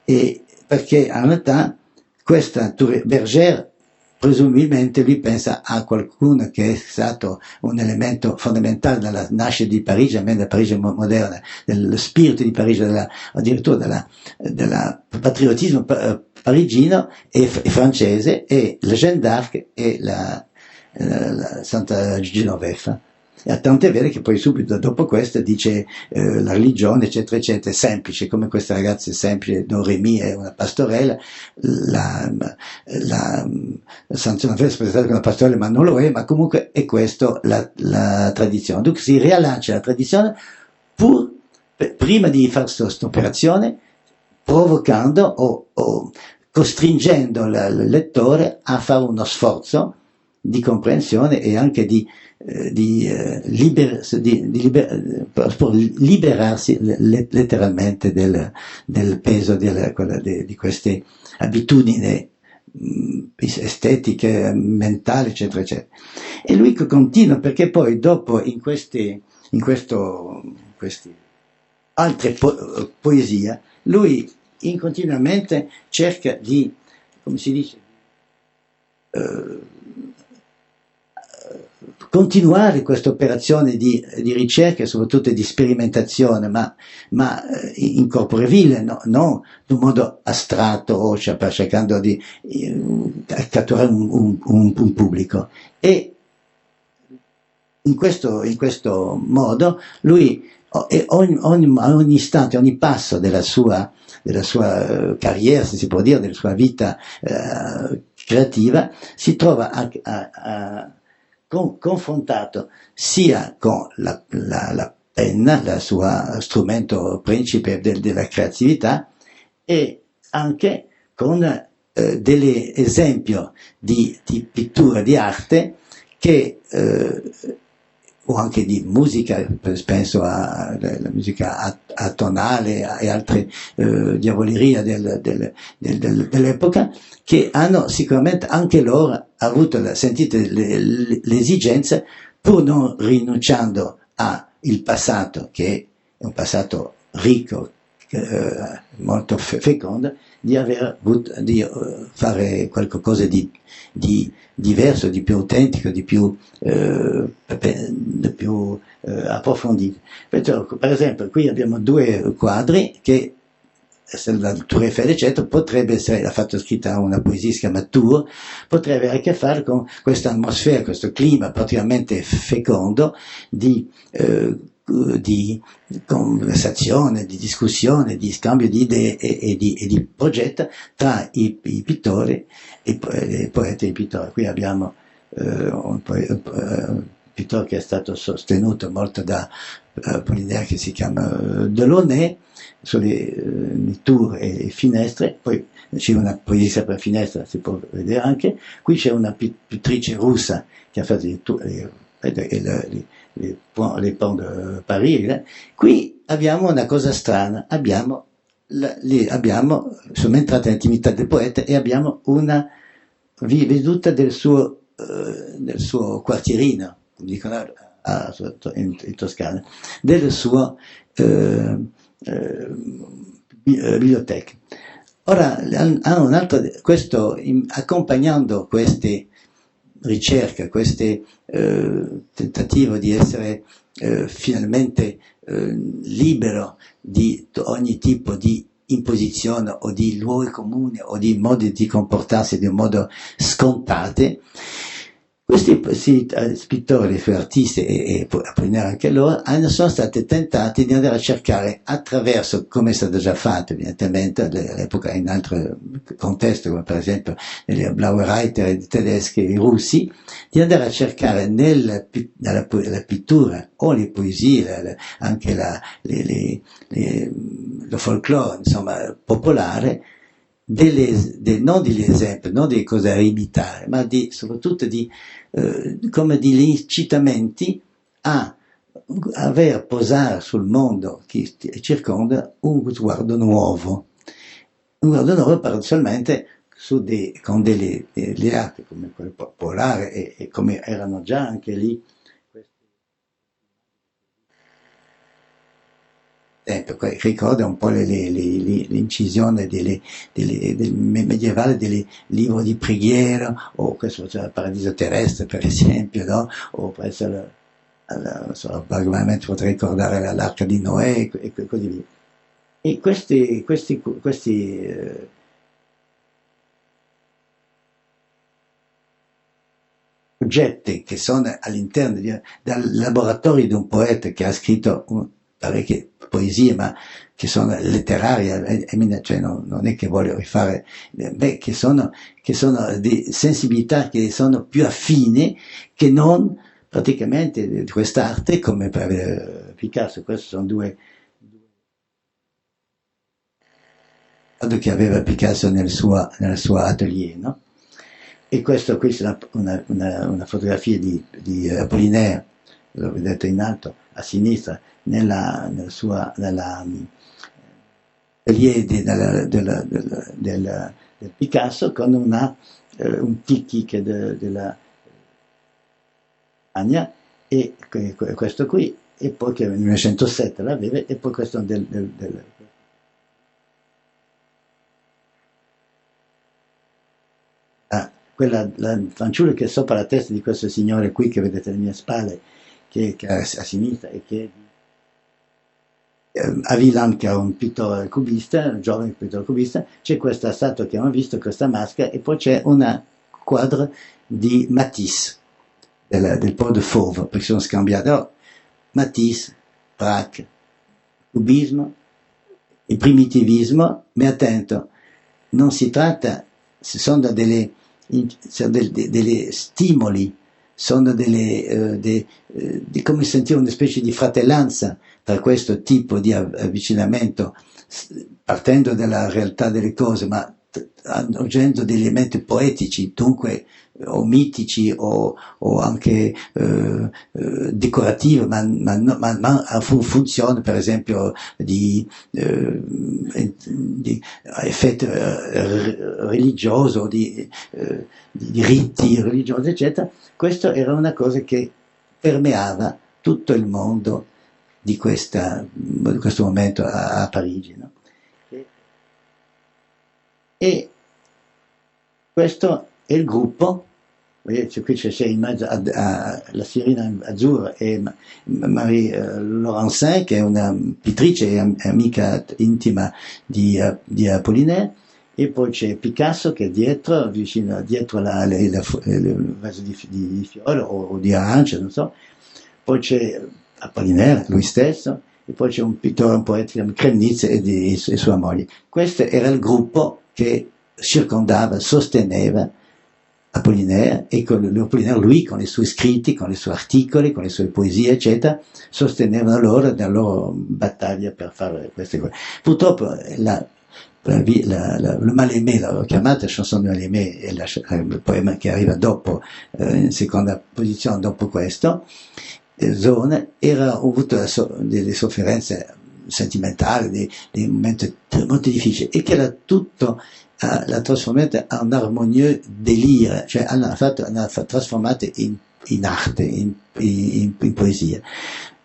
E perché in realtà questa bergère presumibilmente lui pensa a qualcuno che è stato un elemento fondamentale della nascita di Parigi, almeno della Parigi moderna, dello spirito di Parigi, addirittura della patriottismo parigino e francese, e la Jeanne d'Arc e la Santa Genoveffa. E tant'è vero che poi subito dopo questo dice la religione, eccetera, eccetera, è semplice, come questa ragazza è semplice, Don Remy è una pastorella, la Santa Genoveffa è presentata come una pastorella, ma non lo è, ma comunque è questo la tradizione. Dunque si rilancia la tradizione prima di fare questa operazione, provocando o costringendo il lettore a fare uno sforzo di comprensione e anche di liberarsi letteralmente del peso di queste abitudini estetiche, mentali, eccetera, eccetera. E lui continua, perché poi dopo in queste altre poesie, lui continuamente cerca di, come si dice, continuare questa operazione di ricerca e soprattutto di sperimentazione, ma in corpore vile, no? Non in un modo astratto o cercando di catturare un pubblico. E in questo modo lui a ogni istante, ogni passo della sua carriera, se si può dire, della sua vita creativa, si trova confrontato sia con la penna, il suo strumento principe della creatività, e anche con degli esempi di pittura, di arte, che o anche di musica, penso alla musica atonale e altre diavolerie dell'epoca, che hanno sicuramente anche loro avuto, sentite l'esigenza, pur non rinunciando al passato, che è un passato ricco, molto fecondo, di fare qualcosa di diverso, di più autentico, di più approfondito. Per esempio, qui abbiamo due quadri che, essendo la Tour Eiffel eccetera, potrebbe essere, ha fatto scritta una poesia che si chiama Tour, potrebbe avere a che fare con questa atmosfera, questo clima praticamente fecondo di conversazione, di discussione, di scambio di idee e di progetto tra i pittori, i poeti e i pittori. Qui abbiamo un pittore che è stato sostenuto molto da Apollinaire, che si chiama Delaunay, sulle tour e finestre. Poi c'è una poesia per finestra, si può vedere anche. Qui c'è una pittrice russa che ha fatto les ponts de Paris. Qui abbiamo una cosa strana, siamo entrati nell'intimità del poeta e abbiamo una veduta del suo quartierino, dicono in Toscana, del suo biblioteca. Ora, hanno un altro, accompagnando queste ricerche, queste tentativo di essere finalmente libero di ogni tipo di imposizione o di luoghi comuni o di modi di comportarsi di un modo scontati. Questi pittori, artisti e Apollinaire anche loro, sono stati tentati di andare a cercare attraverso, come è stato già fatto evidentemente all'epoca in altri contesti, come per esempio nelle Blaue Reiter tedeschi e russi, di andare a cercare nella pittura o le poesie, anche lo folklore, insomma, popolare, non degli esempi, non delle cose da imitare, ma soprattutto come degli incitamenti a posare sul mondo che circonda un sguardo nuovo paradossalmente con delle arti come quelle popolari e come erano già anche lì. Ricorda un po' l'incisione del medievale dei libri di preghiera, o questo cioè il Paradiso terrestre per esempio, no? O presso vagamente potrei ricordare l'Arca di Noè e così via. E questi oggetti che sono all'interno del laboratorio di un poeta che ha scritto parecchie poesie, ma che sono letterarie, cioè non è che voglio rifare, che sono di sensibilità che sono più affini che non praticamente di quest'arte, come per Picasso. Questi sono due che aveva Picasso nel suo atelier, no? E questo qui è una fotografia di Apollinaire, lo vedete in alto a sinistra, nel atelier del Picasso, con un ticchi della Spagna, e questo qui, e poi che nel 1907 l'aveva, e poi questo quella la fanciulla che è sopra la testa di questo signore qui che vedete alle mie spalle, che è a sinistra, e che a Wieland, che è un pittore cubista, un giovane pittore cubista. C'è questa statua che abbiamo visto, questa maschera, e poi c'è un quadro di Matisse, del Port de Fauve, perché sono scambiati. Oh, Matisse, Braque, cubismo e primitivismo, ma attento, non si tratta, ci sono degli stimoli sono come sentire una specie di fratellanza tra questo tipo di avvicinamento, partendo dalla realtà delle cose, ma aggiungendo degli elementi poetici, dunque o mitici o anche decorativi, ma a funzione per esempio di effetto religioso, di riti religiosi, eccetera. Questo era una cosa che permeava tutto il mondo di questo momento a Parigi, no? E questo è il gruppo, vedete, qui c'è in mezzo la Sirena Azzurra e Marie Laurencin, che è una pittrice e amica intima di Apollinaire, e poi c'è Picasso che è dietro, dietro il vaso di fiore o di arance, non so, poi c'è Apollinaire, lui stesso, e poi c'è un pittore, un poeta, Klemnitz e sua moglie. Questo era il gruppo che circondava, sosteneva Apollinaire, e Apollinaire, lui, con i suoi scritti, con i suoi articoli, con le sue poesie, eccetera, sostenevano loro nella loro battaglia per fare queste cose. Purtroppo le Mal-Aimé, l'ho chiamata Chanson de Mal-Aimé, è il poema che arriva dopo, in seconda posizione dopo questo, Zone, ha avuto delle sofferenze sentimentali, dei momenti molto difficili, e che l'ha trasformata in un armonieux délire, cioè l'ha trasformata in arte, in poesia.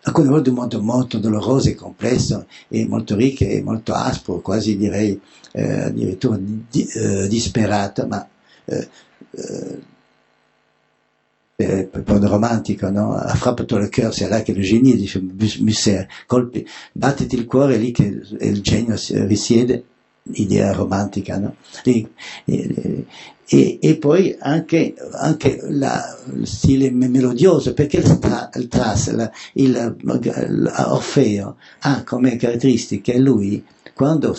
Alcune volte un modo molto doloroso e complesso, e molto ricco e molto aspro, quasi direi addirittura disperato, ma proprio romantico, no? Ha frappato il cuore, c'est là che il genio, dice Musset, battiti il cuore, è lì che il genio risiede, idea romantica, no? E poi anche il stile melodioso, perché Orfeo ha come caratteristica lui, quando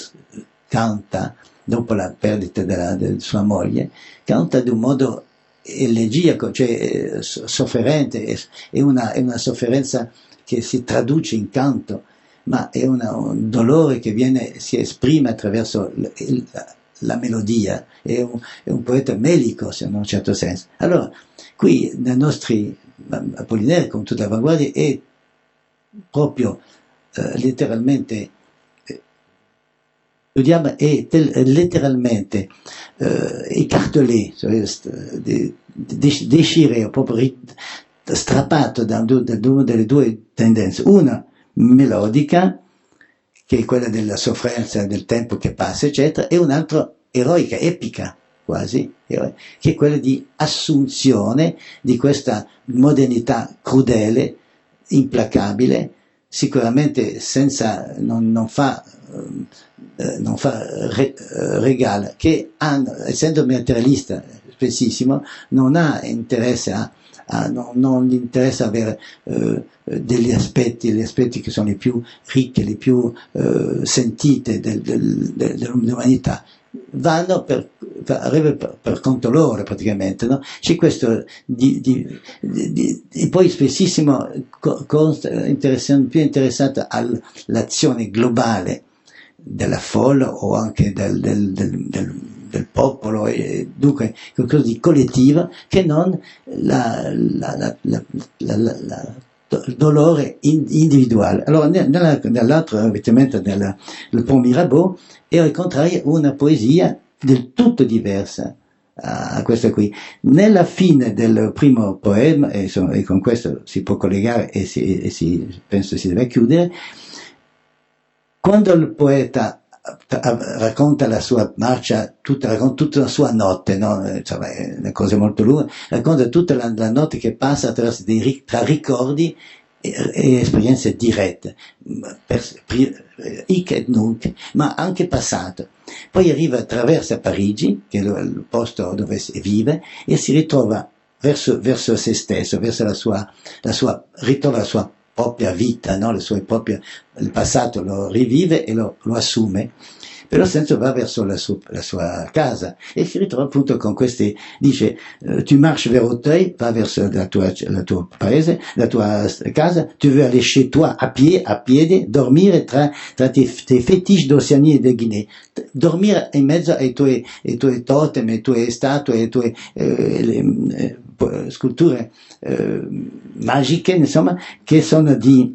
canta, dopo la perdita della sua moglie, canta di un modo elegiaco, cioè sofferente, è una sofferenza che si traduce in canto, ma è un dolore che si esprime attraverso la melodia, è un poeta melico, in un certo senso. Allora, qui nei nostri Apollinaire, con tutta l'avanguardia, è proprio letteralmente letteralmente écartelé, déchiré, proprio strappato da delle due tendenze, una melodica, che è quella della sofferenza del tempo che passa, eccetera, e un'altra eroica, epica, quasi, che è quella di assunzione di questa modernità crudele, implacabile, sicuramente non fa regala, che essendo materialista spessissimo, non ha interesse non gli interessa avere gli aspetti che sono le più ricche, le più sentite dell'umanità, vanno per conto loro praticamente, no? C'è questo e poi spessissimo più interessato all'azione globale della folla o anche del popolo, e dunque qualcosa di collettivo, che non il dolore individuale. Allora nell'altro ovviamente nel Pont Mirabeau è al contrario una poesia del tutto diversa a questa qui. Nella fine del primo poema, e con questo si può collegare e penso si deve chiudere, quando il poeta racconta la sua marcia, racconta tutta la sua notte, no? Insomma, è una cosa molto lunga, racconta tutta la notte che passa attraverso tra ricordi e esperienze dirette, hic et nunc, ma anche passato. Poi attraversa Parigi, che è il posto dove vive, e si ritrova verso se stesso, verso ritrova la sua propria vita, no? Il passato lo rivive e lo assume, però senza va verso la sua casa e si ritrova appunto con questi, dice, tu marches vers Auteuil, va verso la tua paese, la tua casa, tu veux aller chez toi a piedi, dormire tra tes fétiches d'Oceanie e di Guinea, dormire in mezzo ai tuoi totem, ai tuoi statue, ai tuoi sculture magiche, insomma, che sono di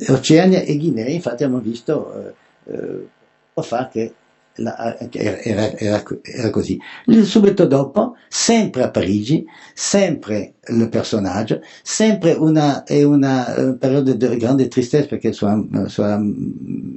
Oceania e Guinea. Infatti abbiamo visto poco fa che era così. Subito dopo, sempre a Parigi, sempre il personaggio, sempre un periodo di grande tristezza perché sua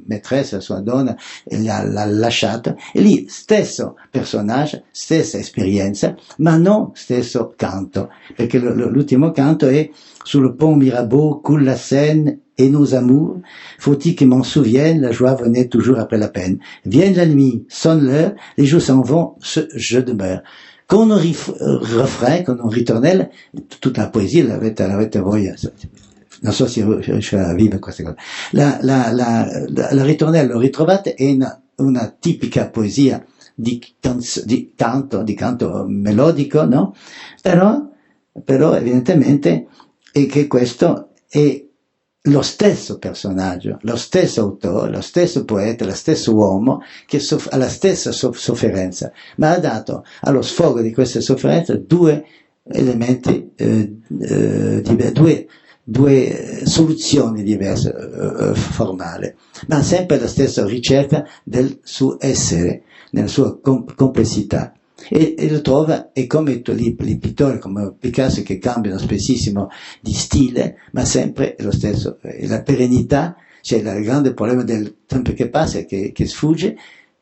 maîtresse, sua donna, l'ha lasciato, e lì stesso personaggio, stessa esperienza, ma non stesso canto, perché l'ultimo canto è sul pont Mirabeau, coule la Seine, et nos amours, faut-il qu'ils m'en souviennent, la joie venait toujours après la peine. Vienne la nuit, sonne l'heure, les jours s'en vont, je demeure. Con un refrain, con un ritornello, tutta la poesia l'avete voglia, non so se riuscirà a vivere questa cosa. La ritornello ritrovate è una tipica poesia di canto melodico, no? Però evidentemente è che questo è lo stesso personaggio, lo stesso autore, lo stesso poeta, lo stesso uomo che ha la stessa sofferenza, ma ha dato allo sfogo di questa sofferenza due elementi, due soluzioni diverse, formali, ma sempre la stessa ricerca del suo essere, nella sua complessità. E lo trova, e come i pittori come Picasso che cambiano spessissimo di stile, ma sempre lo stesso, la perenità, c'è il grande problema del tempo che passa, che sfugge,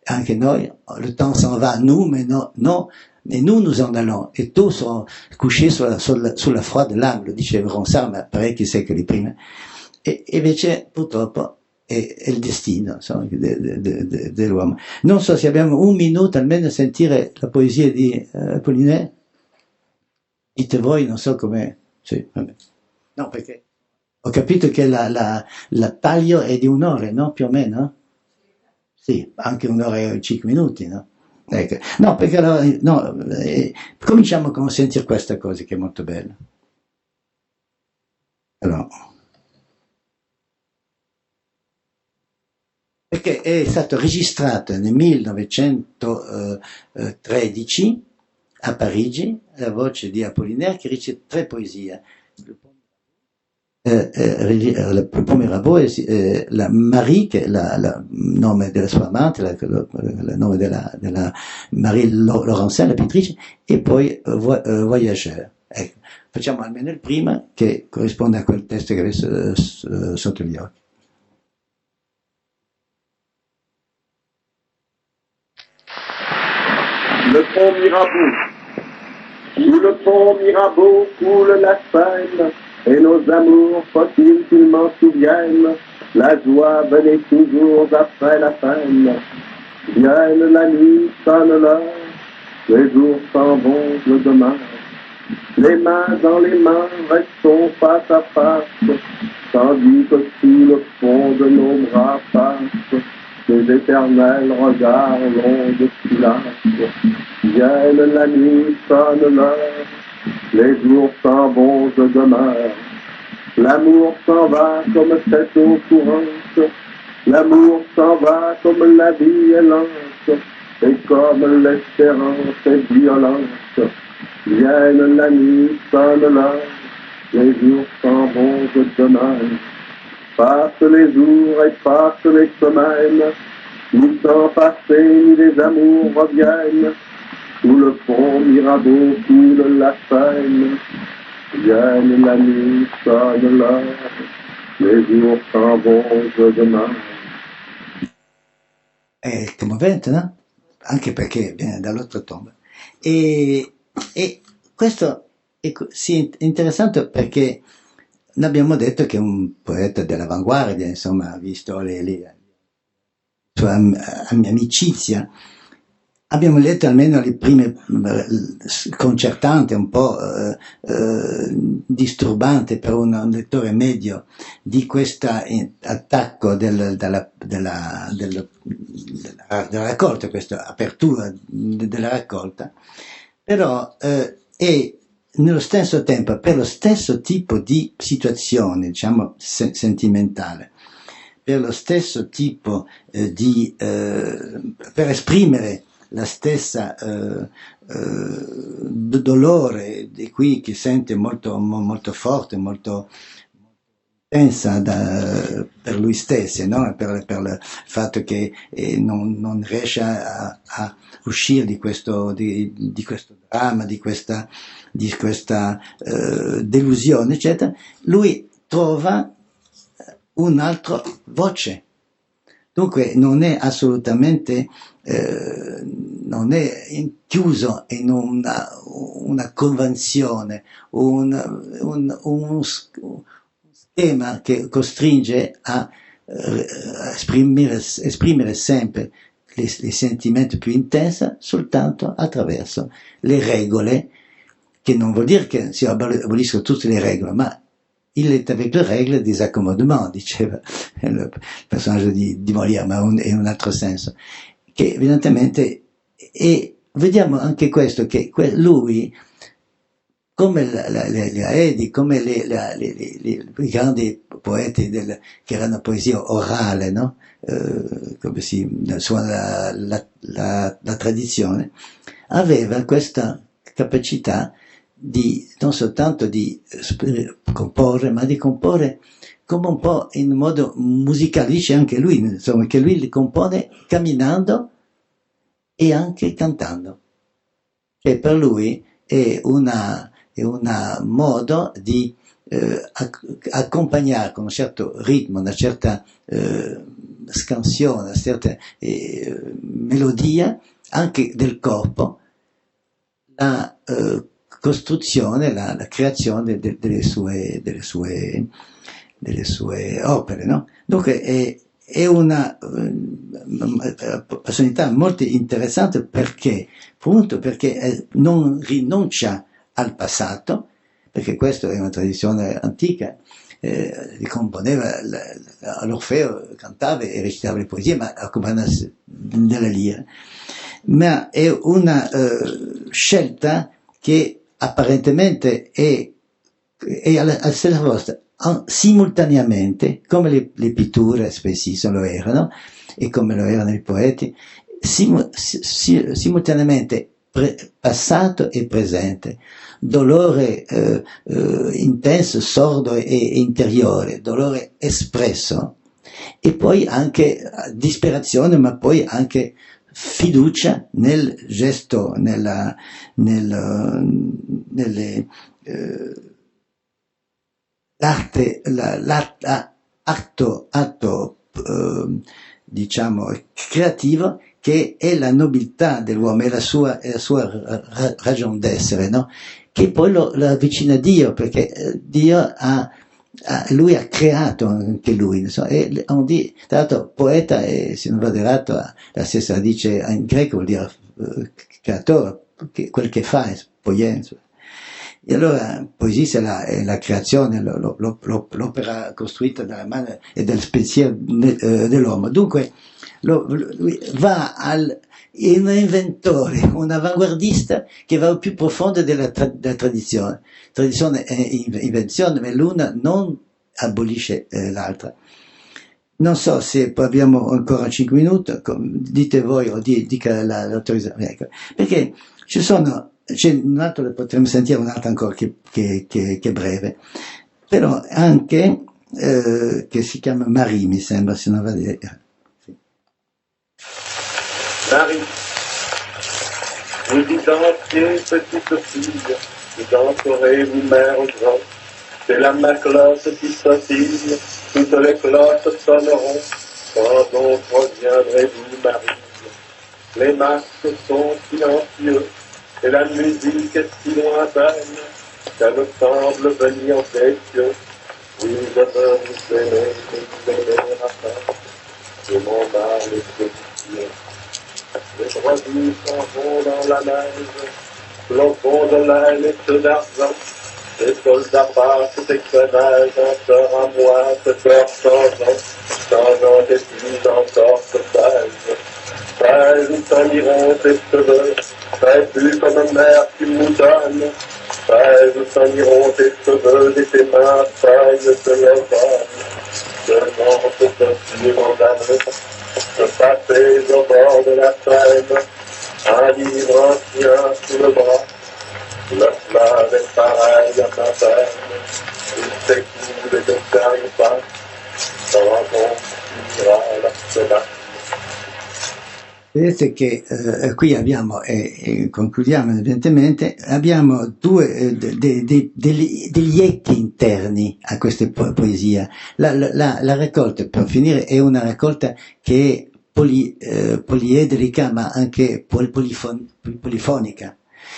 anche noi, le temps s'en va, nous, mais non, et nous en allons, et tous sont couchés sulla froide lame, lo dice Ronsard, ma parecchi secoli prima, e invece purtroppo è il destino, insomma, dell'uomo. Non so se abbiamo un minuto almeno a sentire la poesia di Apollinaire. Dite voi, non so come. Sì, vabbè. No, perché ho capito che la taglio è di un'ora, no? Più o meno? Sì, anche un'ora e 5 minuti, no? Ecco. No, perché allora, no, cominciamo con sentire questa cosa che è molto bella. Allora. Perché è stato registrato nel 1913 a Parigi la voce di Apollinaire che dice 3 poesie. Le Pont Mirabeau, la Marie, che è il nome della sua amante, il nome della Marie Laurencin, la pittrice, e poi Voyageur. Ecco, facciamo almeno il prima che corrisponde a quel testo che avete sotto gli occhi. Le pont Mirabeau. Sous le pont Mirabeau coule la Seine, et nos amours, faut-il qu'ils m'en souviennent, la joie venait toujours après la peine. Vienne la nuit, sonne l'heure, les jours s'en vont, je demeure. Les mains dans les mains, restons face à face, tandis que sous le fond de nos bras passent les éternels regards longs de silence. Vienne la nuit, sonne l'heure, les jours s'en vont, je demeure. L'amour s'en va comme cette eau courante, l'amour s'en va comme la vie est lente, et comme l'espérance est violente. Vienne la nuit, sonne l'heure, les jours s'en vont, je demeure. Passent les jours et passent les semaines, ni temps passé ni les amours reviennent. Sous le pont Mirabeau coule la Seine. Vienne la nuit, sonne l'heure, les jours s'en vont, je demeure. È commovente, no? Anche perché viene dall'oltretomba. E questo è interessante perché noi abbiamo detto che è un poeta dell'avanguardia, insomma, ha visto la sua amicizia abbiamo letto almeno le prime sconcertante, un po' disturbante per un lettore medio di questo attacco della raccolta, questa apertura della raccolta, però è nello stesso tempo, per lo stesso tipo di situazione, diciamo, sentimentale, per lo stesso tipo per esprimere la stessa dolore di qui che sente molto, molto forte, molto intensa per lui stesso, no? Per il fatto che non riesce a uscire di questo dramma, di questa delusione, eccetera. Lui trova un'altra voce. Dunque non è assolutamente, non è chiuso in una convenzione, un schema che costringe a esprimere sempre i sentimenti più intensi soltanto attraverso le regole, che non vuol dire che si aboliscono tutte le regole, ma il est avec le règle des accommodements, diceva il personaggio di Molière, ma in un altro senso, che evidentemente, e vediamo anche questo, che lui, come le Haydn, come i grandi poeti che erano poesia orale, no? Come si suona la tradizione, aveva questa capacità non soltanto di comporre, ma di comporre come un po' in modo musicale. Dice anche lui, insomma, che lui li compone camminando e anche cantando. Cioè per lui è un modo di accompagnare con un certo ritmo, una certa scansione, una certa melodia anche del corpo, la costruzione, la creazione delle sue opere, no? Dunque è una personalità molto interessante perché, appunto, perché non rinuncia al passato, perché questa è una tradizione antica, componeva l'Orfeo, cantava e recitava le poesie, ma accompagnava della lira. Ma è una scelta che apparentemente è alla stessa volta simultaneamente, come le pitture spessissimo lo erano, e come lo erano i poeti, simultaneamente passato e presente, dolore intenso, sordo e interiore, dolore espresso, e poi anche disperazione, ma poi anche fiducia nel gesto, atto diciamo creativo, che è la nobiltà dell'uomo, è la sua ragion d'essere, no? Che poi lo avvicina a Dio, perché Dio lui ha creato anche lui, insomma, e tra l'altro poeta, e se non vado errato la stessa radice in greco vuol dire creatore, quel che fa, poien. E allora poesia è la creazione, l'opera costruita dalla mano e del pensiero dell'uomo. Dunque lui va è un inventore, un avanguardista che va al più profondo della tradizione. Tradizione è invenzione, ma l'una non abolisce l'altra. Non so se abbiamo ancora 5 minuti, dite voi o dica l'autorizzazione, ecco. Perché c'è un altro, potremmo sentire un altro ancora che è breve, però anche che si chiama Marie, mi sembra, se non va dire. Sì. Marie, vous identiez petite fille, vous danserez-vous mère au grand, c'est la ma cloche qui sautille, toutes les cloches sonneront, quand donc reviendrez-vous Marie. Les masques sont silencieux, et la musique est si lointaine, qu'elle me semble venir des cieux. Vous aimez à peine, je m'en bats les petits pieds. Les brebis s'en vont dans la neige, flocons de laine et ceux d'argent. Les soldats passent des crevages, encore à moi, ce cœur changeant et puis encore se pèse. Pèse où s'en iront tes cheveux, pèse-tu comme une mère qui moutonne. Pèse où s'en iront tes cheveux et tes mains, pèse de l'automne. Devant ce costume en dameux, je passais au bord de la Seine, un livre ancien sous le bras. Le fleuve est pareil à ma peine, il s'écoule et ne gagne pas, dans mon finira la semaine. Vedete che qui abbiamo, e concludiamo evidentemente, abbiamo degli echi interni a queste poesie. La raccolta, per finire, è una raccolta che è poliedrica ma anche polifonica.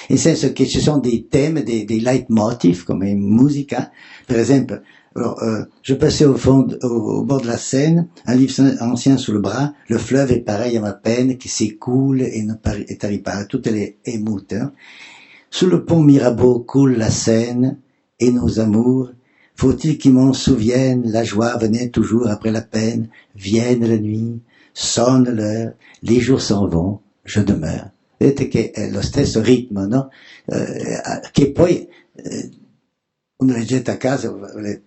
Nel senso che ci sono dei temi, dei leitmotiv, come in musica, per esempio, je passais au bord de la Seine, un livre ancien sous le bras, le fleuve est pareil à ma peine, qui s'écoule et t'arrive pas, tutte le mute. No? Sous le pont Mirabeau coule la Seine, et nos amours, faut-il qu'ils m'en souviennent, la joie venait toujours après la peine, vienne la nuit, sonne l'heure, les jours s'en vont, je demeure. Vedete che è lo stesso ritmo, no? Che poi uno leggete a casa,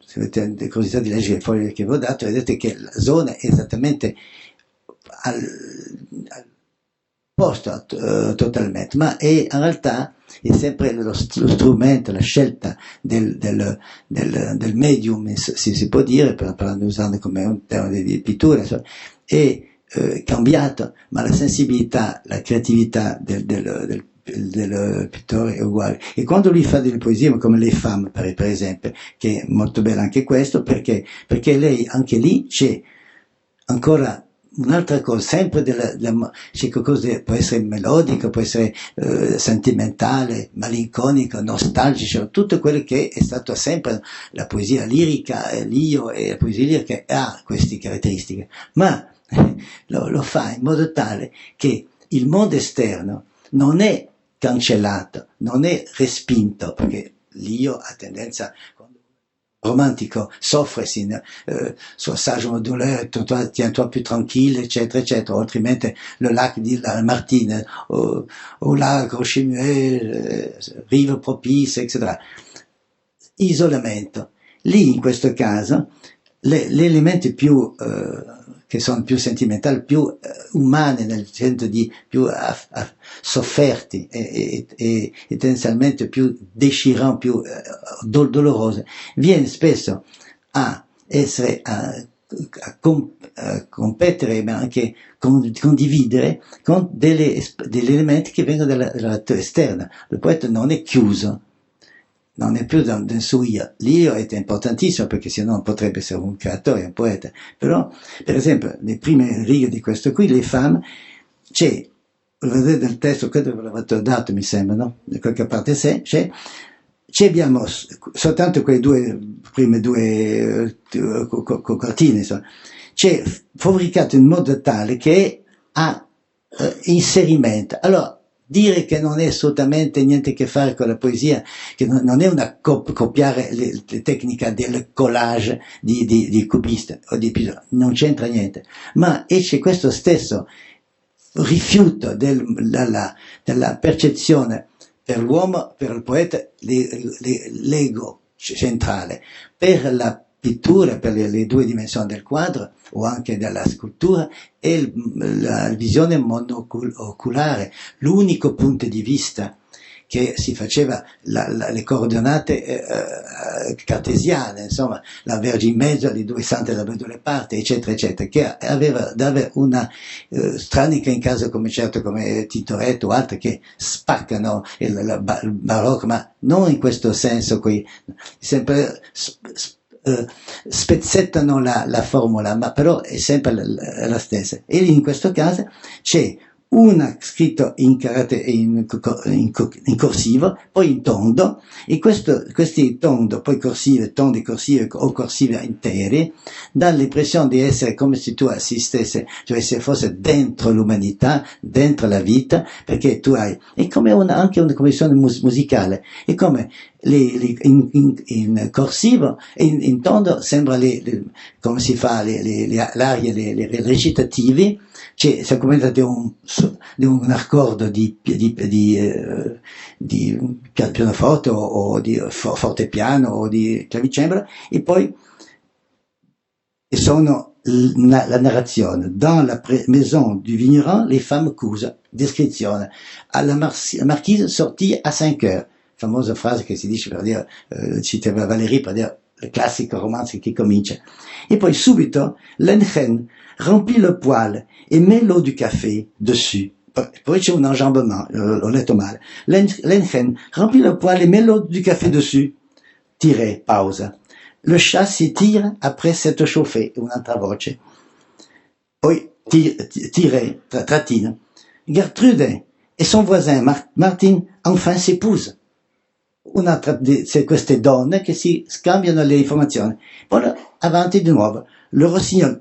se avete curiosità di leggere le foglie che vi ho dato, vedete che la zona è esattamente al posto totalmente, ma in realtà è sempre lo strumento, la scelta del medium, si può dire, per usarlo come un termine di pittura, insomma, è cambiato, ma la sensibilità, la creatività del pittore è uguale. E quando lui fa delle poesie come Les Femmes, per esempio, che è molto bello anche questo, perché lei, anche lì c'è ancora un'altra cosa, sempre c'è qualcosa, può essere melodico, può essere sentimentale, malinconico, nostalgico, tutto quello che è stato sempre la poesia lirica, l'io e la poesia lirica ha queste caratteristiche, ma lo fa in modo tale che il mondo esterno non è cancellato, non è respinto, perché l'io ha tendenza, quando un romantico soffre, suo saggio douleur, tiens-toi più tranquille, eccetera, eccetera, altrimenti le lac di Lamartine, au lac, au Chimuet, rive propice, eccetera. Isolamento. Lì, in questo caso, gli elementi più che sono più sentimentali, più umani, nel senso di più sofferti e tendenzialmente più déchirants, più dolorosi, viene spesso a essere a competere, ma anche condividere con degli elementi che vengono dalla realtà esterna. Il poeta non è chiuso, non è più nel suo io. L'io è importantissimo, perché se no non potrebbe essere un creatore, un poeta. Però, per esempio, le prime righe di questo qui, Les Femmes, c'è, vedete nel testo, credo ve l'avete dato, mi sembra, no? Da qualche parte c'è abbiamo soltanto quelle prime due copertine, insomma. C'è fabbricato in modo tale che ha inserimento. Allora, dire che non è assolutamente niente a che fare con la poesia, che non è una copiare le tecniche del collage di cubista o di Piso, non c'entra niente, ma c'è questo stesso rifiuto della percezione per l'uomo, per il poeta, l'ego centrale, per la pittura, per le due dimensioni del quadro o anche della scultura, e la visione monoculare, l'unico punto di vista che si faceva, le coordinate cartesiane, insomma, la Vergine in mezzo, le due sante da due parti, eccetera, eccetera, che dava una stranica in caso come Tintoretto o altri che spaccano il barocco, ma non in questo senso qui, sempre spezzettano la formula, ma però è sempre la stessa. E in questo caso c'è una scritto in corsivo, poi in tondo, e questi tondo, poi corsive, tondi corsive o corsive intere, dà l'impressione di essere come se tu assistesse, cioè se fosse dentro l'umanità, dentro la vita, perché tu hai, è come anche una commissione musicale, è come in corsivo, in tondo sembra come si fa l'aria, le recitativi, cioè si comincia di un accordo di pianoforte o di fortepiano o di clavicembalo, e poi sono la narrazione. Dans la maison du vigneron, les femmes cousent. Descrizione. La marquise sortit à 5 heures. Famosa frase che si dice per dire, citava Valérie per dire il classico romanzo che comincia. E poi subito, l'Enchen remplit le poêle et met l'eau du café dessus. Poi c'è un enjambement, l'ho letto male. L'Enchen remplit le poêle et met l'eau du café dessus. Tirez, pausa. Le chat s'étire après s'être chauffé, un'altra voce. Poi tirez, trattine. Gertrude et son voisin Martin enfin s'épousent. C'est queste donne che si scambiano le informazioni. Poi avanti di nuovo. Le rossignol,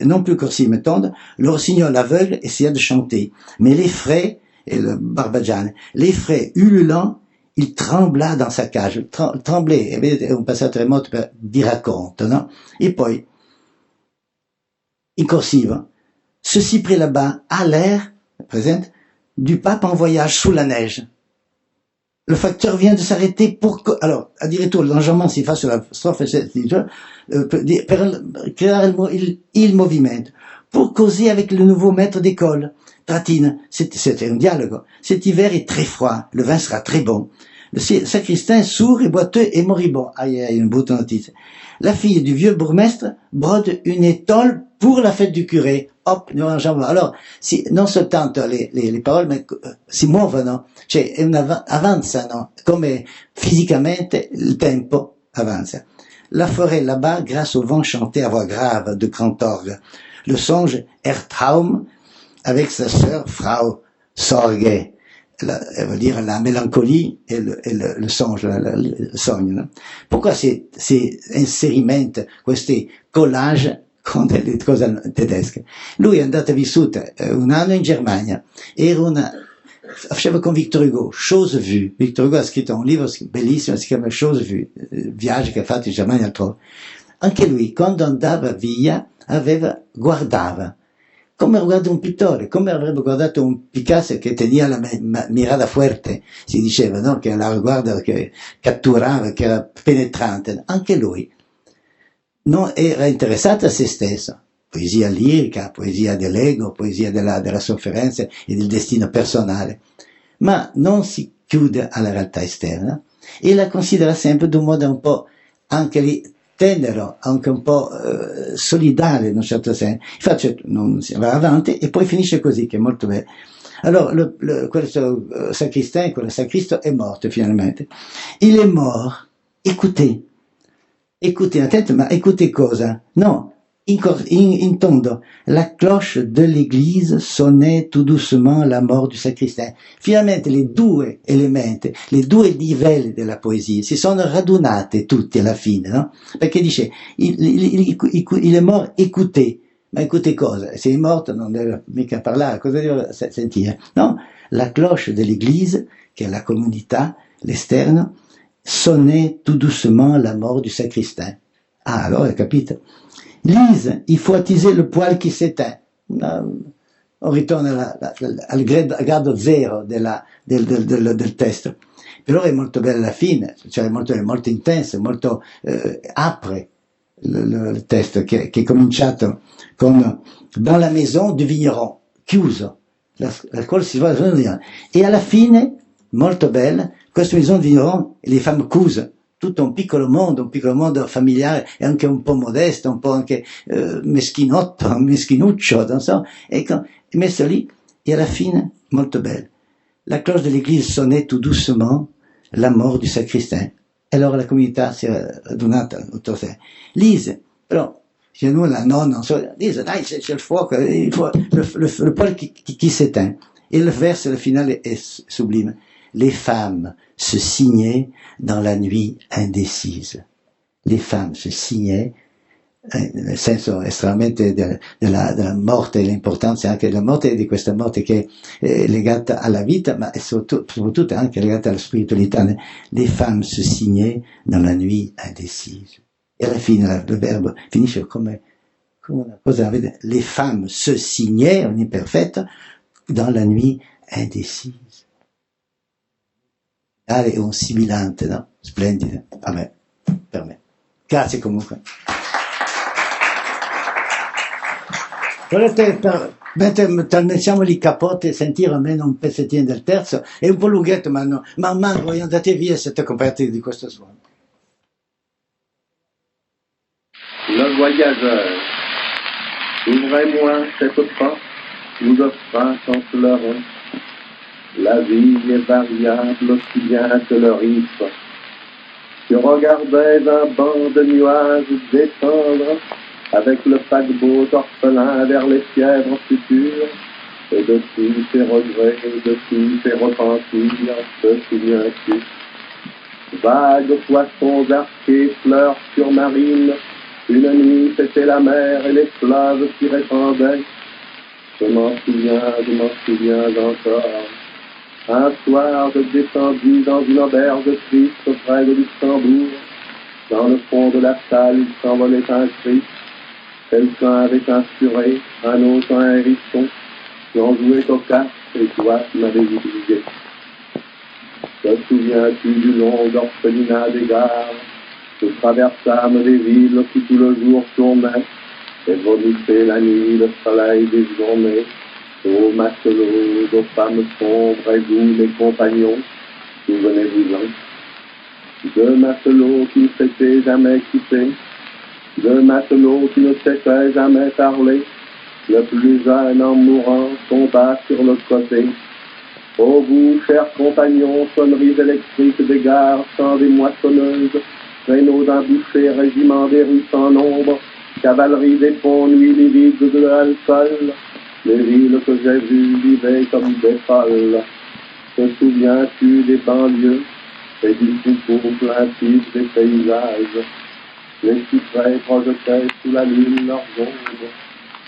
non plus corsive mais tendre, le rossignol aveugle essaya de chanter. Mais les frais, et le barbagiane, les frais ululants, il trembla dans sa cage, tremblait, è un passaggio tremoto per di racconto, no? E poi, in corsiva, ceci pris là-bas a l'air, présente, du pape en voyage sous la neige. Le facteur vient de s'arrêter pour que, alors, addirittura l'enjambement si fa sulla strofa per creare il movimento, pour causer avec le nouveau maître d'école. Tratine, c'était un dialogue. Cet hiver est très froid, le vin sera très bon. Le sacristain sourd et boiteux et moribond. Aïe, aïe, une brutta notice. La fille du vieux bourgmestre brode une étole pour la fête du curé. Hop, alors, non soltanto le parole, ma si muovono, cioè avanzano, come fisicamente il tempo avanza. La forêt là-bas, grâce au vent, chantait à voix grave de grand orgue. Le songe Ertraum, avec sa sœur Frau Sorge, veut dire la mélancolie et le songe, il sogno. No? Pourquoi si inserimento, questi collage con delle cose tedesche? Lui è andato a vissuto un anno in Germania, faceva con Victor Hugo, Chose Vue. Victor Hugo ha scritto un libro bellissimo, si chiama Chose Vue, viaggi che ha fatto in Germania e altrove. Anche lui, quando andava via, guardava, come guarda un pittore, come avrebbe guardato un Picasso che tenia la mirada fuerte, si diceva, no? Che la guarda, che catturava, che era penetrante. Anche lui non era interessato a se stesso. Poesia lirica, poesia dell'ego, poesia della sofferenza e del destino personale. Ma non si chiude alla realtà esterna e la considera sempre d'un modo un po' anche lì tenero, anche un po' solidale in un certo senso. Infatti non si va avanti e poi finisce così, che è molto bello. Allora, questo sacristain, quello sacristo è morto finalmente. Il est mort. Écoutez, attento, ma écoutez cosa? No, in tondo, la cloche de l'église sonnait tout doucement la mort du sacristain. Finalmente le due elementi, le due livelli della poesia si sono radunate tutti alla fine, no? Perché dice, il est mort, écoutez. Ma écoutez cosa? Se è morto non deve mica parlare, cosa deve sentire? No? La cloche de l'église, che è la comunità, l'esterno, sonnait tout doucement la mort du sacristain. Ah, allora hai capito? Lise, il faut attiser le poêle qui s'éteint. On ritorna al grado zero del testo. Però è molto bella la fine, cioè molto intenso, molto apre il testo che è cominciato con dans la maison du vigneron, chiuso, la quale si va e alla fine, molto bella, questa maison du vigneron, le femmes cousent, tutto un piccolo mondo familiare e anche un po' modesto, un po' anche meschinuccio, non so, ecco, messo lì, e alla fine, molto bello. La cloche de l'église sonnait tout doucement la mort du sacristain. E allora la comunità si è radunata attorno a sé. Lise, però, chez nous, la nonne, on se dit, dai, c'è il fuoco, il le poêle qui s'éteint. Et le verset, le final est sublime. Les femmes se signaient dans la nuit indécise. Les femmes se signaient, nel senso estremamente della morte, l'importanza anche della morte e di questa morte che è legata alla vita, ma è soprattutto anche legata alla spiritualità. Les femmes se signaient dans la nuit indécise. E alla fine il verbo finisce come una cosa, vedete? Les femmes se signaient, un imperfetto, dans la nuit indécise. È un sibilante, no? Splendido, a me, per me. Grazie comunque. Volete, mentre mettiamo i capote, sentire almeno un pezzettino del terzo? È un po' lunghetto, ma no, man mano voi andate via e siete coperti di questo suono. Le voyageur, ouvrez-moi cette porte, nous offrant en pleurant. La vie est variable aussi bien que le riff. Je regardais un banc de nuages descendre avec le paquebot orphelin vers les fièvres futures. Et de tous ces regrets, de tous ces repentirs, te souviens-tu? Vagues poissons arqués, fleurs surmarines, une nuit c'était la mer et les fleuves s'y répandaient. Je m'en souviens encore. Un soir, je descendis dans une auberge triste près de Luxembourg. Dans le fond de la salle, il s'envolait un cri. Quelqu'un avait un furet, un autre un hérisson, qui en jouait au casque et toi, tu m'avais oublié. Te souviens-tu du long orphelinat des gares? Nous traversâmes des villes qui tout le jour tournaient et vomissaient la nuit le soleil des journées. Aux matelots, aux femmes sombres et vous, mes compagnons, souvenez-vous-en. Deux matelots qui ne s'étaient jamais quittés, deux matelots qui ne s'étaient jamais parlé. Le plus jeune, en mourant, tomba sur le côté. Ô vous, chers compagnons, sonneries électriques des gares, chants des moissonneuses, traîneaux d'un boucher, régiment des rues sans nombre, cavalerie des ponts, nuits livides de l'alcool. Les villes que j'ai vues vivaient comme des folles. Te souviens-tu des banlieues et du troupeau plaintif des paysages? Les cyprès projetaient sous la lune leurs ombres.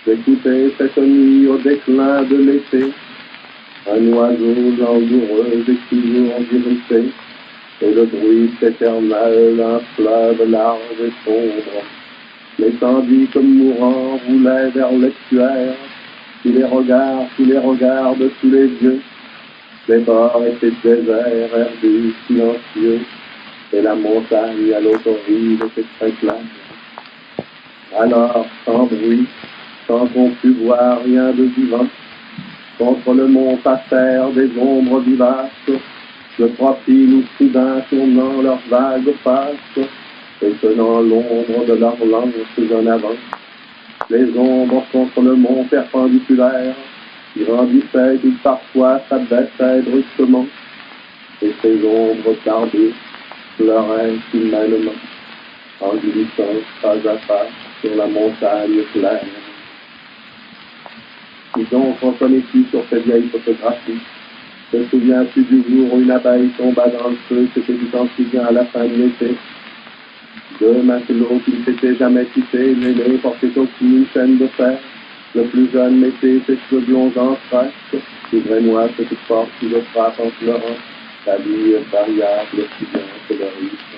J'écoutais cette nuit au déclin de l'été un oiseau langoureux et toujours irrité, et le bruit éternel, un fleuve large et sombre. Les tandis comme mourants roulaient vers l'estuaire, tous les regards de tous les yeux. Les bords étaient déserts, herbus, silencieux, et la montagne à l'autre rive était très plate. Alors, sans bruit, sans qu'on pût voir rien de vivant, contre le mont passèrent des ombres vivaces, le profil ou soudain tournant leurs vagues faces, et tenant l'ombre de leurs lances en avant. Les ombres contre le mont perpendiculaire, qui grandissaient ou parfois s'abaissaient brusquement, et ces ombres tardives pleuraient humainement, en glissant pas à pas sur la montagne claire. Qui donc reconnais-tu sur ces vieilles photographies? Te souviens-tu du jour où une abeille tomba dans le feu, c'était du quotidien à la fin de l'été? Deux matelots qui ne s'étaient jamais quittés, l'aîné portait au cou une chaîne de fer, le plus jeune mettait ses cheveux blonds en tresse. Ouvrez-moi cette porte qui le frappe en pleurant, la vie est variable, si bien que le risque.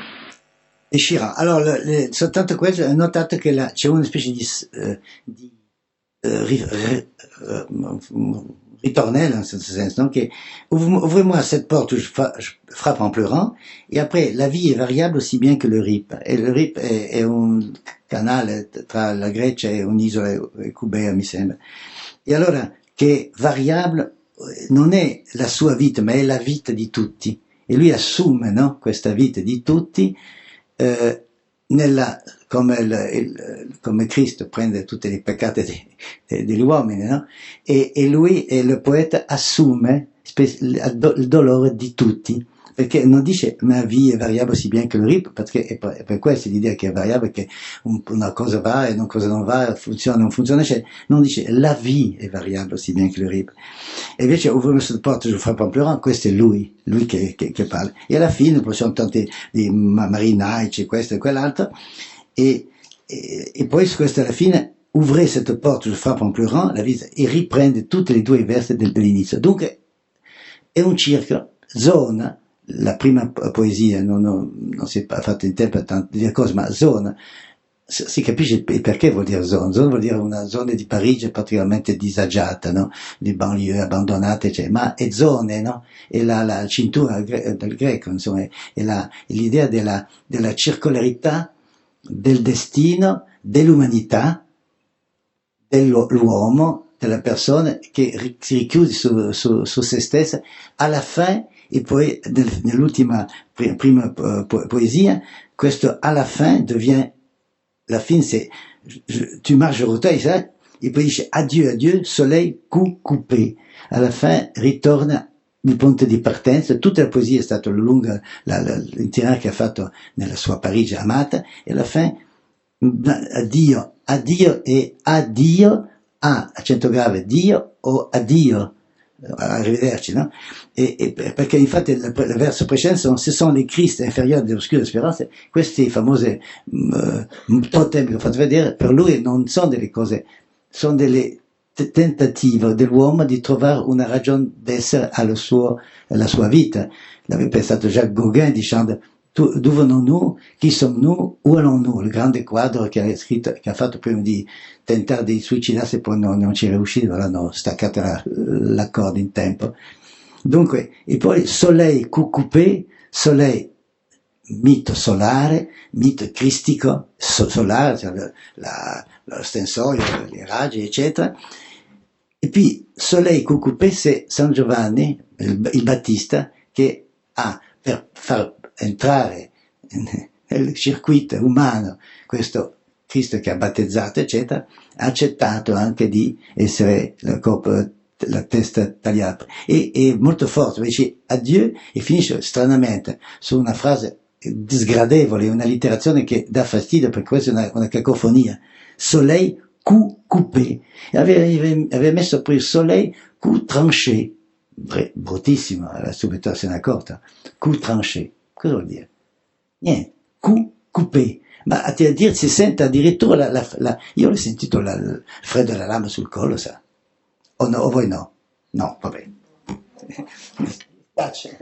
Déchirant. Allora, soltanto questo, notate che c'è una specie di ritornello, en ce sens, donc, ouvrez-moi cette porte où je frappe en pleurant, et après, la vie est variable aussi bien que le Rip. E il Rip è un canale tra la Grecia e un'isola cubea, mi sembra. E allora, che variabile non è la sua vita, ma è la vita di tutti. E lui assume, no, questa vita di tutti, come Cristo prende tutti i peccati degli uomini, no? E lui, il poeta, assume il dolore di tutti, perché non dice ma vie è variabile aussi bien che le RIP, perché è per questo l'idea che è variabile, che una cosa va e una cosa non va, funziona o non funziona, cioè non dice la vie è variabile aussi bien che le RIP. E invece ouvre cette porte, je frappe en pleurant, questo è lui che parla. E alla fine poi sono tanti di marinai, questo e quell'altro, e poi questo alla fine, ouvrez cette porte, je frappe en pleurant, la vita, e riprende tutti e due i versi dell'inizio. Dunque è un circolo, zona, la prima poesia non si è fatto in tempo di dire cose, ma zona, si capisce il perché vuol dire zona. Zona vuol dire una zona di Parigi particolarmente disagiata, no? Di banlieue abbandonate, cioè, ma è zone, no? È la cintura del greco, insomma, è l'idea della circolarità del destino, dell'umanità, dell'uomo, della persona che si richiude su se stessa alla fin, e poi nell'ultima prima poesia, questo alla fin devient, la fin c'est tu marches rotaille, ça, e poi dice adieu, adieu, soleil coupé. Alla fin ritorna il punto di partenza. Tutta la poesia è stato lungo l'itinerario che ha fatto nella sua Parigi amata, e alla fin addio, addio e addio a accento grave, Dio o addio, arrivederci, no? Perché infatti il verso precedente ce sono le criste inferiori dell'oscura speranza, questi famosi totem che ho fatto vedere, per lui non sono delle cose, sono delle tentative dell'uomo di trovare una ragione d'essere alla sua vita. L'aveva pensato Jacques Gauguin dicendo d'où venons-nous, chi sommes-nous, où allons-nous, il grande quadro che ha scritto, che ha fatto prima di tentare di suicidarsi e poi non ci è riuscito, l'hanno staccato l'accordo in tempo. Dunque, e poi soleil coupé, soleil, mito solare, mito cristico, solare, cioè lo stensorio, i raggi, eccetera. E poi soleil coupé, c'est San Giovanni, il Battista, che ha, per far entrare nel circuito umano questo Cristo che ha battezzato, eccetera, ha accettato anche di essere la testa tagliata. E è molto forte, dice addio e finisce stranamente su una frase disgradevole, una literazione che dà fastidio, perché questa è una cacofonia. Soleil coupé. Aveva messo poi soleil tranché. Bruttissimo, subito se n'è accorta. Tranché. Cosa vuol dire? Niente, coupé. Ma a dire si sente addirittura io l'ho sentito il freddo della lama sul collo, sa? O no, o voi no? No, vabbè. Mi spiace.